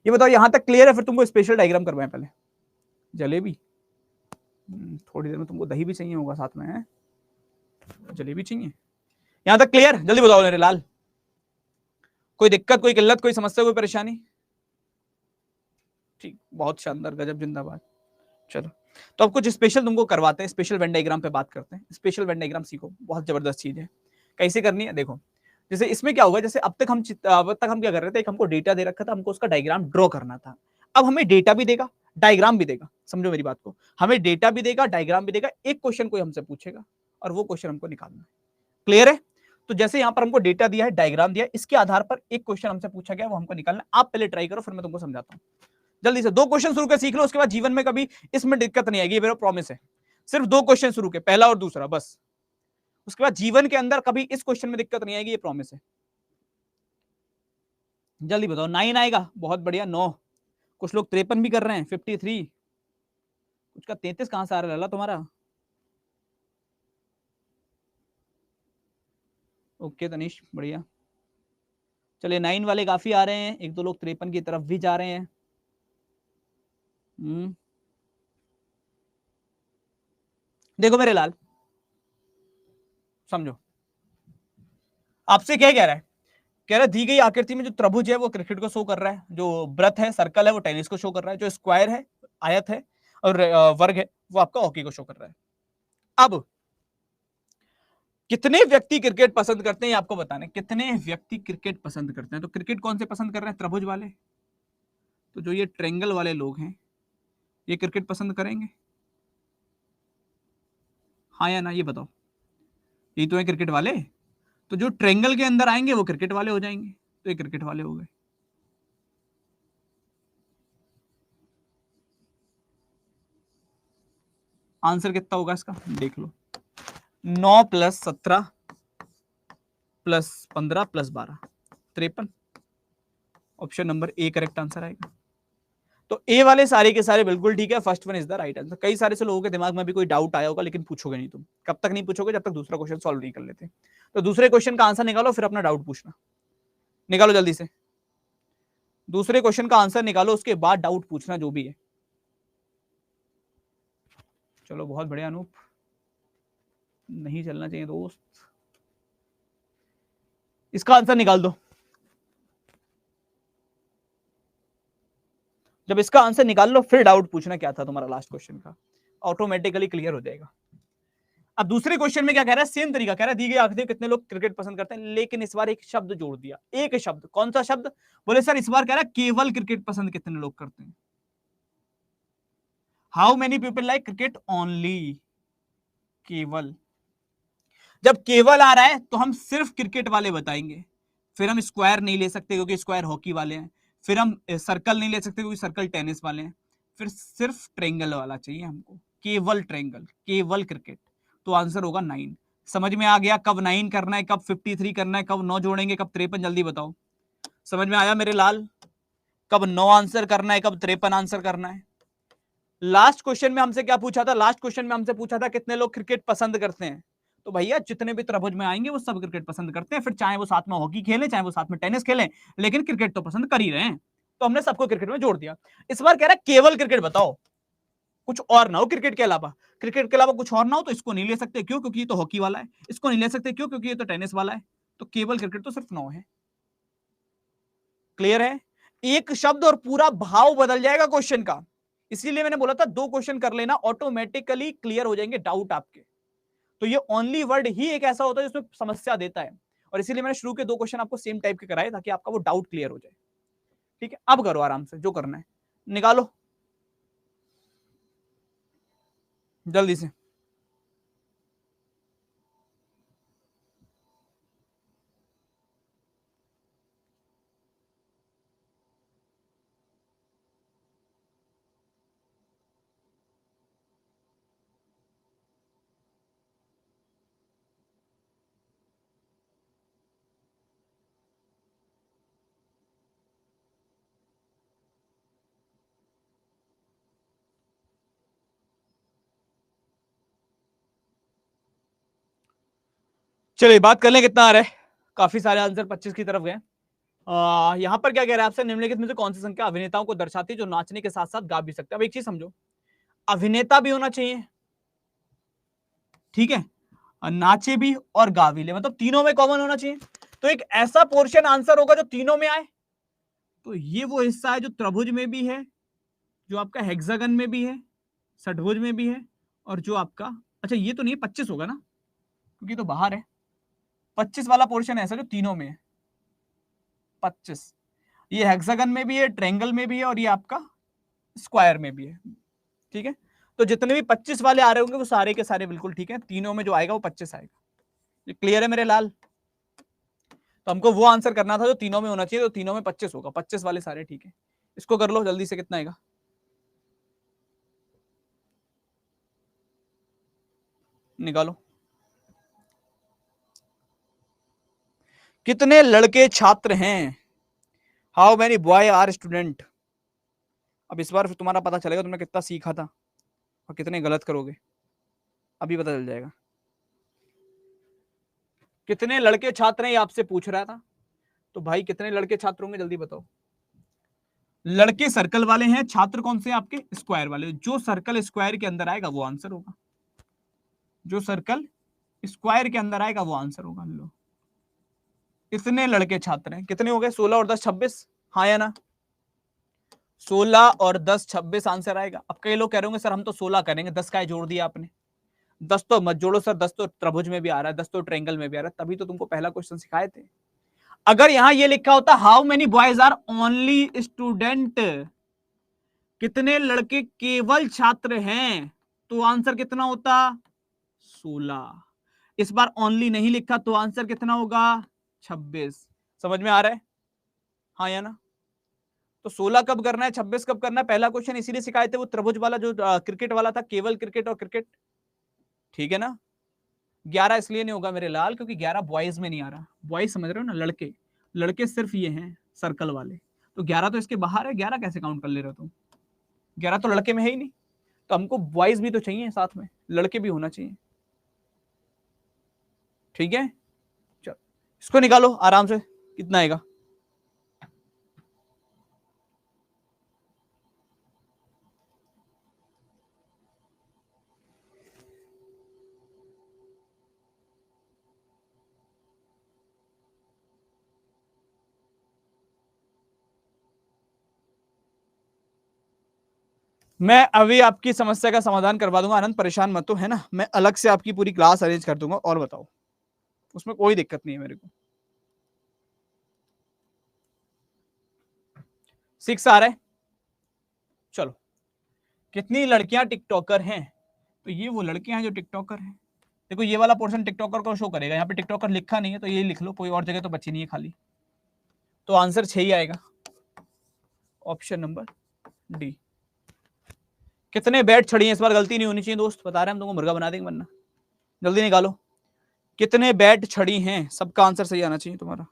Speaker 1: ये बताओ यहां तक क्लियर है? फिर तुमको स्पेशल डायग्राम करवाएं पहले। जलेबी, थोड़ी देर में तुमको दही भी चाहिए होगा साथ में, है? जलेबी चाहिए। यहां तक क्लियर? जल्दी बताओ मेरे लाल। कोई दिक्कत, कोई किल्लत, कोई समस्या, कोई परेशानी? ठीक, बहुत शानदार, गजब, जिंदाबाद। चलो, तो अब कुछ स्पेशल तुमको करवाते हैं, स्पेशल वेन डायग्राम पे बात करते हैं। स्पेशल वेन डायग्राम सीखो, बहुत जबरदस्त चीज है। कैसे करनी है देखो। जैसे इसमें क्या होगा, जैसे अब तक हम क्या कर रहे थे, एक हमको डेटा दे रखा था, हमको उसका डायग्राम ड्रॉ करना था। अब हमें डेटा भी देगा, डायग्राम भी देगा। समझो मेरी बात को, हमें डेटा भी देगा, डायग्राम भी देगा। एक क्वेश्चन कोई हमसे पूछेगा और वो क्वेश्चन हमको निकालना है। क्लियर है? तो जैसे यहाँ पर हमको डेटा दिया है, डायग्राम दिया है, इसके आधार पर एक क्वेश्चन हमसे पूछा गया, वो हमको निकालना। आप पहले ट्राई करो, फिर मैं तुमको समझाता हूँ। जल्दी से 2 क्वेश्चन शुरू कर सीख लो, उसके बाद जीवन में कभी इसमें दिक्कत नहीं आएगी, मेरा प्रॉमिस है। सिर्फ 2 क्वेश्चन शुरू के, पहला और दूसरा, बस। उसके बाद जीवन के अंदर कभी इस क्वेश्चन में दिक्कत नहीं आएगी, ये प्रॉमिस है। जल्दी बताओ। 9 आएगा, बहुत बढ़िया। 9, कुछ लोग 53 भी कर रहे हैं, 53, कुछ का 33 कहां से आ रहा है तुम्हारा? ओके तनीश, बढ़िया। चलिए 9 वाले काफी आ रहे हैं, 1-2 लोग 53 की तरफ भी जा रहे हैं। देखो मेरे लाल, समझो, आपसे क्या कह रहा है? कह रहा है दी गई आकृति में जो त्रिभुज है वो क्रिकेट को शो कर रहा है, जो वृत्त है, सर्कल है, वो टेनिस को शो कर रहा है, जो स्क्वायर है, आयत है, और वर्ग है, वो आपका हॉकी को शो कर रहा है। अब कितने व्यक्ति क्रिकेट पसंद करते हैं आपको बताना है, कितने व्यक्ति क्रिकेट पसंद करते हैं। तो क्रिकेट कौन से पसंद कर रहे हैं? त्रिभुज वाले। तो जो ये ट्रायंगल वाले लोग हैं, ये क्रिकेट पसंद करेंगे, हाँ या ना, ये बताओ। ये तो है क्रिकेट वाले, तो जो ट्रायंगल के अंदर आएंगे वो क्रिकेट वाले हो जाएंगे, तो ये क्रिकेट वाले हो गए। आंसर कितना होगा इसका, देख लो। 9 + 17 + 15 + 12, 53। Option number A correct answer आएगा। तो ए वाले सारे के सारे बिल्कुल ठीक है, first one is the right answer. कई सारे से लोगों के दिमाग में भी कोई डाउट आया होगा, लेकिन पूछोगे नहीं तुम। कब तक नहीं पूछोगे? जब तक दूसरा क्वेश्चन सॉल्व नहीं कर लेते। तो दूसरे क्वेश्चन का आंसर निकालो, फिर अपना डाउट पूछना। निकालो जल्दी से, दूसरे क्वेश्चन का आंसर निकालो, उसके बाद डाउट पूछना जो भी है। चलो बहुत बढ़िया अनूप, नहीं चलना चाहिए दोस्त। इसका आंसर निकाल दो। जब इसका आंसर निकाल लो, फिर डाउट पूछना क्या था तुम्हारा लास्ट क्वेश्चन का, ऑटोमेटिकली क्लियर हो जाएगा। अब दूसरे क्वेश्चन में क्या कह रहा है? सेम तरीका कह रहा है, दी गई आकृति कितने लोग क्रिकेट पसंद करते हैं, लेकिन इस बार एक शब्द जोड़ दिया। एक शब्द, कौन सा शब्द? बोले सर इस बार कह रहा है केवल क्रिकेट पसंद कितने लोग करते हैं। How many people like cricket only, केवल। जब केवल आ रहा है तो हम सिर्फ क्रिकेट वाले बताएंगे, फिर हम स्क्वायर नहीं ले सकते क्योंकि स्क्वायर हॉकी वाले हैं, फिर हम सर्कल नहीं ले सकते क्योंकि सर्कल टेनिस वाले हैं, फिर सिर्फ ट्रायंगल वाला चाहिए हमको, केवल ट्रायंगल, केवल क्रिकेट। तो आंसर होगा 9। समझ में आ गया कब 9 करना है, कब 53 करना है, कब 9 जोड़ेंगे, कब 53? जल्दी बताओ, समझ में आया मेरे लाल? कब 9 आंसर करना है, कब 53 आंसर करना है। लास्ट क्वेश्चन में हमसे क्या पूछा था? लास्ट क्वेश्चन में हमसे पूछा था कितने लोग क्रिकेट पसंद करते हैं। तो भैया जितने भी त्रिभुज में आएंगे वो सब क्रिकेट पसंद करते हैं, फिर चाहे वो साथ में हॉकी खेलें, चाहे वो साथ में टेनिस खेलें, लेकिन क्रिकेट तो पसंद कर ही रहे हैं। तो हमने सबको क्रिकेट में जोड़ दिया। इस बार कह रहा है केवल क्रिकेट बताओ, कुछ और ना हो क्रिकेट के अलावा। क्रिकेट के अलावा कुछ और ना हो तो इसको नहीं ले सकते, क्यों? क्योंकि ये तो हॉकी वाला है। इसको नहीं ले सकते, क्यों? क्योंकि ये तो टेनिस वाला है। तो केवल क्रिकेट तो सिर्फ 9 है। क्लियर है? एक शब्द और पूरा भाव बदल जाएगा क्वेश्चन का। इसीलिए मैंने बोला था 2 क्वेश्चन कर लेना, ऑटोमेटिकली क्लियर हो जाएंगे डाउट आपके। तो ये ओनली वर्ड ही एक ऐसा होता है जिसमें समस्या देता है, और इसीलिए मैंने शुरू के 2 क्वेश्चन आपको सेम टाइप के कराए ताकि आपका वो डाउट क्लियर हो जाए। ठीक है, अब करो आराम से जो करना है, निकालो जल्दी से। चलिए बात कर लें कितना आ रहा है। काफी सारे आंसर 25 की तरफ गए। यहां पर क्या कह रहा है आपसे? निम्नलिखित में से कौन सी संख्या अभिनेताओं को दर्शाती है जो नाचने के साथ साथ गा भी सकते हैं? अब एक चीज समझो, अभिनेता भी होना चाहिए, ठीक है, और नाचे भी और गा भी ले, मतलब तीनों में कॉमन होना चाहिए। तो एक ऐसा पोर्शन आंसर होगा जो तीनों में आए। तो ये वो हिस्सा है जो त्रिभुज में भी है, जो आपका हेक्सागन में भी है, षटभुज में भी है, और जो आपका, अच्छा ये तो नहीं, 25 होगा ना क्योंकि तो बाहर है। 25 वाला पोर्शन ऐसा जो तीनों में है, 25। ये हेक्सागन में भी है, ट्रायंगल में भी है, और ये आपका स्क्वायर में भी है। ठीक है, तो जितने भी 25 वाले आ रहे होंगे वो सारे के सारे बिल्कुल ठीक है, तीनों में जो आएगा वो 25 आएगा। ये क्लियर है मेरे लाल? तो हमको वो आंसर करना था जो तीनों में होना चाहिए, तो तीनों में 25 होगा, 25 वाले सारे ठीक है। इसको कर लो जल्दी से, कितना आएगा? निकालो। कितने लड़के छात्र हैं? How many boy are student? अब इस बार तुम्हारा पता चलेगा तुमने कितना सीखा था और कितने गलत करोगे, अभी पता चल जाएगा। कितने लड़के छात्र हैं ये आपसे पूछ रहा था, तो भाई कितने लड़के छात्र होंगे जल्दी बताओ। लड़के सर्कल वाले हैं, छात्र कौन से हैं आपके? स्क्वायर वाले। जो सर्कल स्क्वायर के अंदर आएगा वो आंसर होगा, जो सर्कल स्क्वायर के अंदर आएगा वो आंसर होगा। लो, इतने लड़के छात्र हैं, कितने हो गए? 16 और 10 26, हाँ या ना? 16 और 10 26 आंसर आएगा। अब कई लोग कह रहे होंगे सर हम तो 16 करेंगे, 10 का जोड़ दिया आपने। 10 तो मत जोड़ो सर, 10 तो त्रिभुज में भी आ रहा है, 10 तो ट्रायंगल में भी आ रहा है, तभी तो तुमको पहला क्वेश्चन सिखाए थे। अगर यहां ये लिखा होता how many boys are only student, कितने लड़के केवल छात्र हैं, तो आंसर कितना होता? 16। इस बार ओनली नहीं लिखा तो आंसर कितना होगा? 26। समझ में आ रहा है, हाँ या ना? तो 16 कब करना है, 26 कब करना है? पहला क्वेश्चन इसीलिए सिखाए थे, वो त्रिभुज वाला जो क्रिकेट वाला था, केवल क्रिकेट और क्रिकेट, ठीक है ना? 11 इसलिए नहीं होगा मेरे लाल क्योंकि 11 बॉयज में नहीं आ रहा। बॉयज समझ रहे हो ना, लड़के, लड़के सिर्फ ये हैं सर्कल वाले, तो 11 तो इसके बाहर है, 11 कैसे काउंट कर ले रहे हो तुम? 11 तो लड़के में है ही नहीं, तो हमको बॉयज भी तो चाहिए साथ में, लड़के भी होना चाहिए, ठीक है? चलो इसको निकालो आराम से, कितना आएगा? मैं अभी आपकी समस्या का समाधान करवा दूंगा, आनंद परेशान मत हो, है ना? मैं अलग से आपकी पूरी क्लास अरेंज कर दूंगा, और बताओ, उसमें कोई दिक्कत नहीं है मेरे को। 6 आ रहा है। चलो, कितनी लड़कियां टिकटॉकर हैं? तो ये वो लड़कियां हैं जो टिकटॉकर हैं। देखो ये वाला पोर्शन टिकटॉकर को शो करेगा, यहाँ पे टिकटॉकर लिखा नहीं है तो ये लिख लो, कोई और जगह तो बची नहीं है खाली, तो आंसर 6 ही आएगा, ऑप्शन नंबर डी। कितने बैट छड़ी हैं? इस बार गलती नहीं होनी चाहिए दोस्त, बता रहे हैं हम तुमको, मुर्गा बना देंगे वरना। जल्दी निकालो, कितने बैट छड़ी हैं? सबका आंसर सही आना चाहिए तुम्हारा।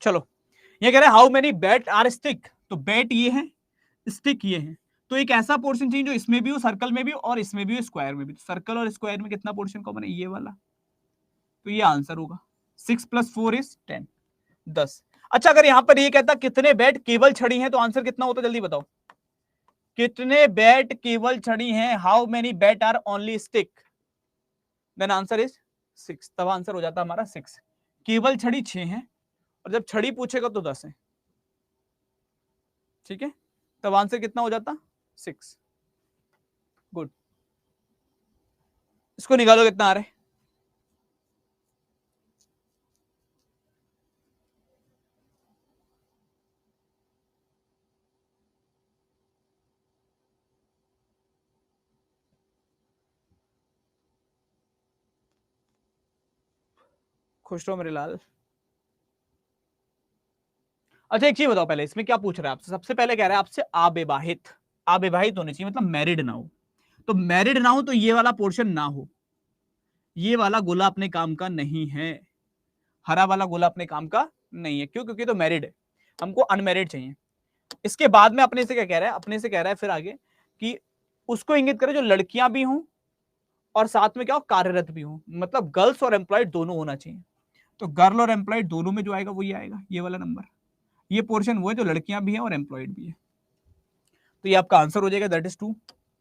Speaker 1: चलो, ये कह रहे हैं how many bat are stick, तो बैट ये है, स्टिक ये है, तो एक ऐसा पोर्शन चाहिए जो इसमें भी हो, सर्कल में भी और इसमें भी हो, स्क्वायर में भी। तो सर्कल और स्क्वायर में कितना पोर्शन कॉमन है? ये वाला, तो ये आंसर होगा 6 + 4 = 10, 10। अच्छा, अगर यहां पर ये कहता कितने बैट केवल छड़ी हैं, तो आंसर कितना होता जल्दी बताओ। कितने बैट केवल छड़ी हैं, how many bat are only stick, then answer is 6, तब आंसर हो जाता हमारा 6। केवल छड़ी 6 है, और जब छड़ी पूछेगा तो 10 है, ठीक है? तब आंसर कितना हो जाता? 6। गुड, इसको निकालो कितना आ रहा है। खुश रहो मेरे लाल। अच्छा एक चीज बताओ, पहले इसमें क्या पूछ रहा है आपसे? सबसे पहले कह रहा है आपसे अविवाहित, अविवाहित होने चाहिए, मतलब मैरिड ना हो। तो मैरिड ना हो तो ये वाला पोर्शन ना हो, ये वाला गोला अपने काम का नहीं है, हरा वाला गोला अपने काम का नहीं है। क्यों? क्योंकि तो मैरिड है, हमको अनमैरिड चाहिए। इसके बाद में अपने से क्या कह रहा है? अपने से कह रहा है फिर आगे कि उसको इंगित करे जो लड़कियां भी हों और साथ में क्या हो, कार्यरत भी हो, मतलब गर्ल्स और एम्प्लॉयड दोनों होना चाहिए। तो गर्ल और एम्प्लॉयड दोनों में जो आएगा वही आएगा, ये वाला नंबर। ये पोर्शन वो है जो लड़कियां भी हैं और एम्प्लॉयड भी है, तो ये आपका आंसर हो जाएगा, दैट इज 2।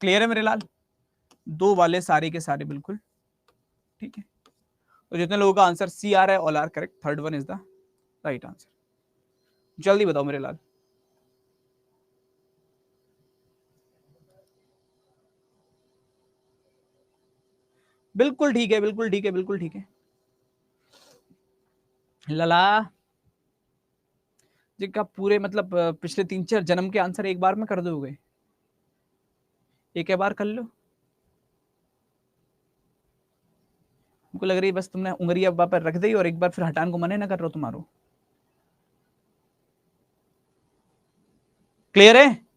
Speaker 1: क्लियर है मेरे लाल? दो वाले सारे के सारे बिल्कुल ठीक है। तो जितने लोगों का आंसर सी आ रहा है all are correct, third one is the right answer. जल्दी बताओ मेरे लाल। बिल्कुल ठीक है, बिल्कुल ठीक है, बिल्कुल ठीक है। लला जी का पूरे मतलब पिछले 3-4 जन्म के आंसर एक बार में कर दोगे? एक बार कर लो। मुझको लग रही है बस तुमने उंगली अब पर रख दी और एक बार फिर हटान को मना ना कर रहे हो तुम्हारो। क्लियर है?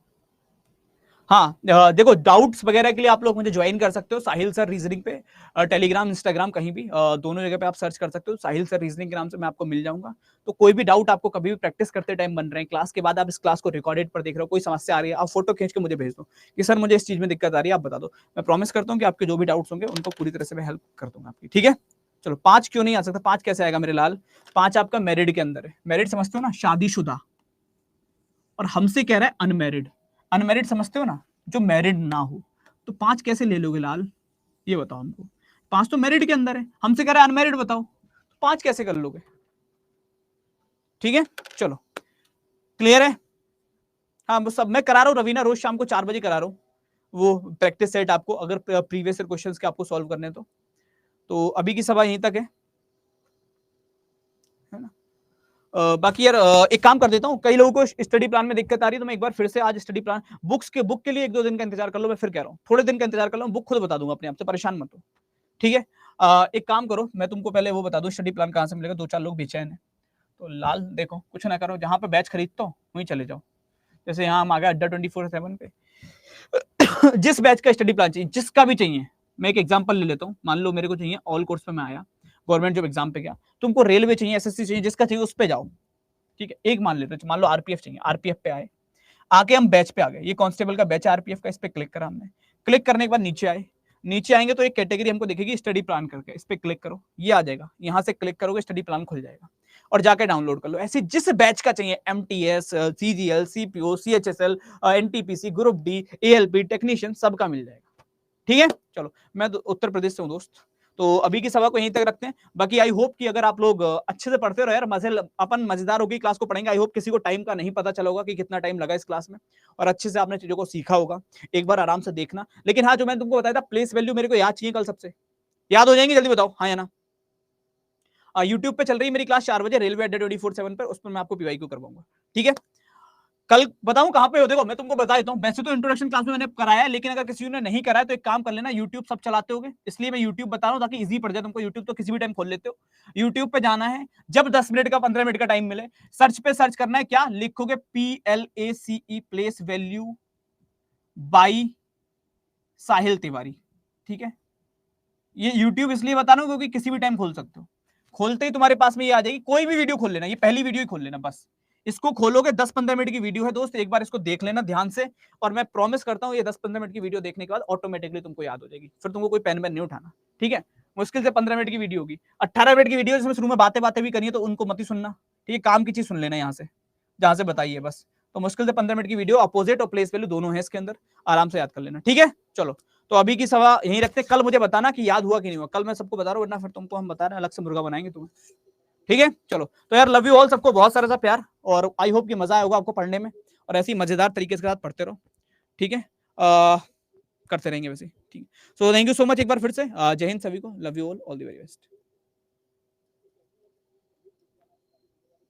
Speaker 1: हाँ देखो डाउट्स वगैरह के लिए आप लोग मुझे ज्वाइन कर सकते हो साहिल सर रीजनिंग पे, टेलीग्राम इंस्टाग्राम कहीं भी दोनों जगह पे आप सर्च कर सकते हो साहिल सर रीजनिंग के नाम से मैं आपको मिल जाऊंगा। तो कोई भी डाउट आपको कभी भी प्रैक्टिस करते टाइम बन रहे हैं क्लास के बाद आप इस क्लास को रिकॉर्डेड पर देख रहे हो कोई समस्या आ रही है आप फोटो खींच के मुझे भेज दो कि सर मुझे इस चीज में दिक्कत आ रही है आप बता दो। मैं प्रॉमिस करता हूँ कि आपके जो भी डाउट्स होंगे उनको पूरी तरह से मैं हेल्प कर दूंगा आपकी। ठीक है चलो 5 क्यों नहीं आ सकता? 5 कैसे आएगा मेरे लाल? 5 आपका मैरिड के अंदर है। मैरिड समझते हो ना, शादीशुदा। और हमसे कह रहा है अनमैरिड। अनमैरिड समझते हो ना, जो मैरिड ना हो। तो 5 कैसे ले लोगे लाल, ये बताओ हमको। 5 तो मैरिड के अंदर है, हमसे कह रहा है अनमैरिड, बताओ 5 कैसे कर लोगे? ठीक है चलो क्लियर है। हाँ वो सब मैं करा रहा हूँ रवीना, रोज शाम को 4 बजे करा रहा हूँ वो प्रैक्टिस सेट आपको, अगर प्रीवियस क्वेश्चंस के आपको सॉल्व करने तो अभी की सभा यहीं तक है ना। बाकी यार एक काम कर देता हूँ, कई लोगों को स्टडी प्लान में दिक्कत आ रही है तो मैं एक बार फिर से आज स्टडी प्लान बुक के लिए 1-2 दिन का इंतजार कर लो। मैं फिर कह रहा हूँ थोड़े दिन का इंतजार कर लो, बुक खुद बता दूंगा अपने आप से, परेशान मत हो। ठीक है एक काम करो, मैं तुमको पहले वो बता दूं स्टडी प्लान कहाँ से मिलेगा। 2-4 लोग बेचैन है तो लाल देखो कुछ ना करो, जहां पे बैच खरीदते हो वहीं चले जाओ। जैसे यहाँ हम आ गए अड्डा 24/7 पे जिस बैच का स्टडी प्लान चाहिए, जिसका भी चाहिए, मैं एक एग्जांपल ले लेता हूँ। मान लो मेरे को चाहिए ऑल कोर्स पे मैं आया, गवर्नमेंट जॉब एग्जाम पे गया, तुमको रेलवे चाहिए, एसएससी चाहिए, जिसका चाहिए उस पे जाओ। ठीक है एक मान लेते, मान लो आरपीएफ चाहिए, आरपीएफ पे आए, आके हम बैच पे आ गए, ये कांस्टेबल का बैच है आरपीएफ का, इस पे क्लिक करा हमने। क्लिक करने के बाद नीचे आए, नीचे आएंगे तो एक कैटेगरी हमको दिखेगी स्टडी प्लान करके, इस पे क्लिक करो, ये आ जाएगा, यहां से क्लिक करोगे स्टडी प्लान खुल जाएगा और जाके डाउनलोड कर लो। ऐसे जिस बैच का चाहिए, MTS, CGL, CPO, CHSL, NTPC, group D, ALP, technician, सबका मिल जाएगा। ठीक है चलो मैं उत्तर प्रदेश से हूँ दोस्त, तो अभी की सभा को यहीं तक रखते हैं। बाकी आई होप कि अगर आप लोग अच्छे से पढ़ते रहो यार, अपन मजेदार होगी क्लास को पढ़ेंगे। आई होप किसी को टाइम का नहीं पता चला होगा कि कितना टाइम लगा इस क्लास में, और अच्छे से आपने चीजों को सीखा होगा। एक बार आराम से देखना, लेकिन हाँ जो मैंने तुमको बताया था प्लेस वैल्यू मेरे को याद चाहिए कल सबसे, याद हो जाएंगे? जल्दी बताओ हाँ या ना। यूट्यूब पे चल रही है मेरी क्लास 4 बजे रेलवे अड्डा 24/7 पर, उस पर मैं आपको पीवाईक्यू करवाऊंगा। ठीक है कल बताऊं कहां पे हो? देखो मैं तुमको बता देता हूं, वैसे तो इंट्रोडक्शन क्लास में मैंने कराया है, लेकिन अगर किसी ने नहीं कराया तो एक काम कर लेना, यूट्यूब सब चलाते होगे इसलिए मैं यूट्यूब बता रहा हूं ताकि इजी पड़ जाए तुमको। यूट्यूब तो किसी भी टाइम खोल लेते हो। यूट्यूब पे जाना है, जब 10 मिनट का 15 मिनट का टाइम मिले, सर्च पे सर्च करना है, क्या लिखोगे? PLACE, प्लेस वैल्यू बाई साहिल तिवारी। ठीक है ये यूट्यूब इसलिए बता रहा हूं क्योंकि किसी भी टाइम खोल सकते हो, खोलते ही तुम्हारे पास में ये आ जाएगी, कोई भी वीडियो खोल लेना, ये पहली वीडियो ही खोल लेना बस। इसको खोलोगे 10-15 मिनट की वीडियो है दोस्त, एक बार इसको देख लेना ध्यान से, और मैं प्रॉमिस करता हूँ ये 10-15 मिनट की वीडियो देखने के बाद ऑटोमेटिकली तुमको याद हो जाएगी, फिर तुमको कोई पेन नहीं उठाना। ठीक है मुश्किल से 15 मिनट की वीडियो होगी, 18 मिनट की वीडियो जिसमें शुरू में बातें बातें भी करनी है तो उनको मत ही सुनना। ठीक है काम की चीज सुन लेना यहाँ से, जहां से बताइए बस। तो मुश्किल से 15 मिनट की वीडियो, अपोजिट और प्लेस वैल्यू दोनों है इसके अंदर, आराम से याद कर लेना। ठीक है चलो तो अभी की सभा यहीं रखते, कल मुझे बताना कि याद हुआ कि नहीं हुआ, कल मैं सबको बता रहा हूँ वरना फिर तुमको हम बता रहे हैं अलग से मुर्गा बनाएंगे तुम्हें। ठीक है चलो तो यार लव यू ऑल, सबको बहुत सारा सा प्यार, और आई होप कि मजा आया होगा आपको पढ़ने में, और ऐसी मजेदार तरीके के साथ पढ़ते रहो। ठीक है करते रहेंगे वैसे। ठीक है so thank you so much एक बार फिर से, जय हिंद सभी को, love you all, all the very best.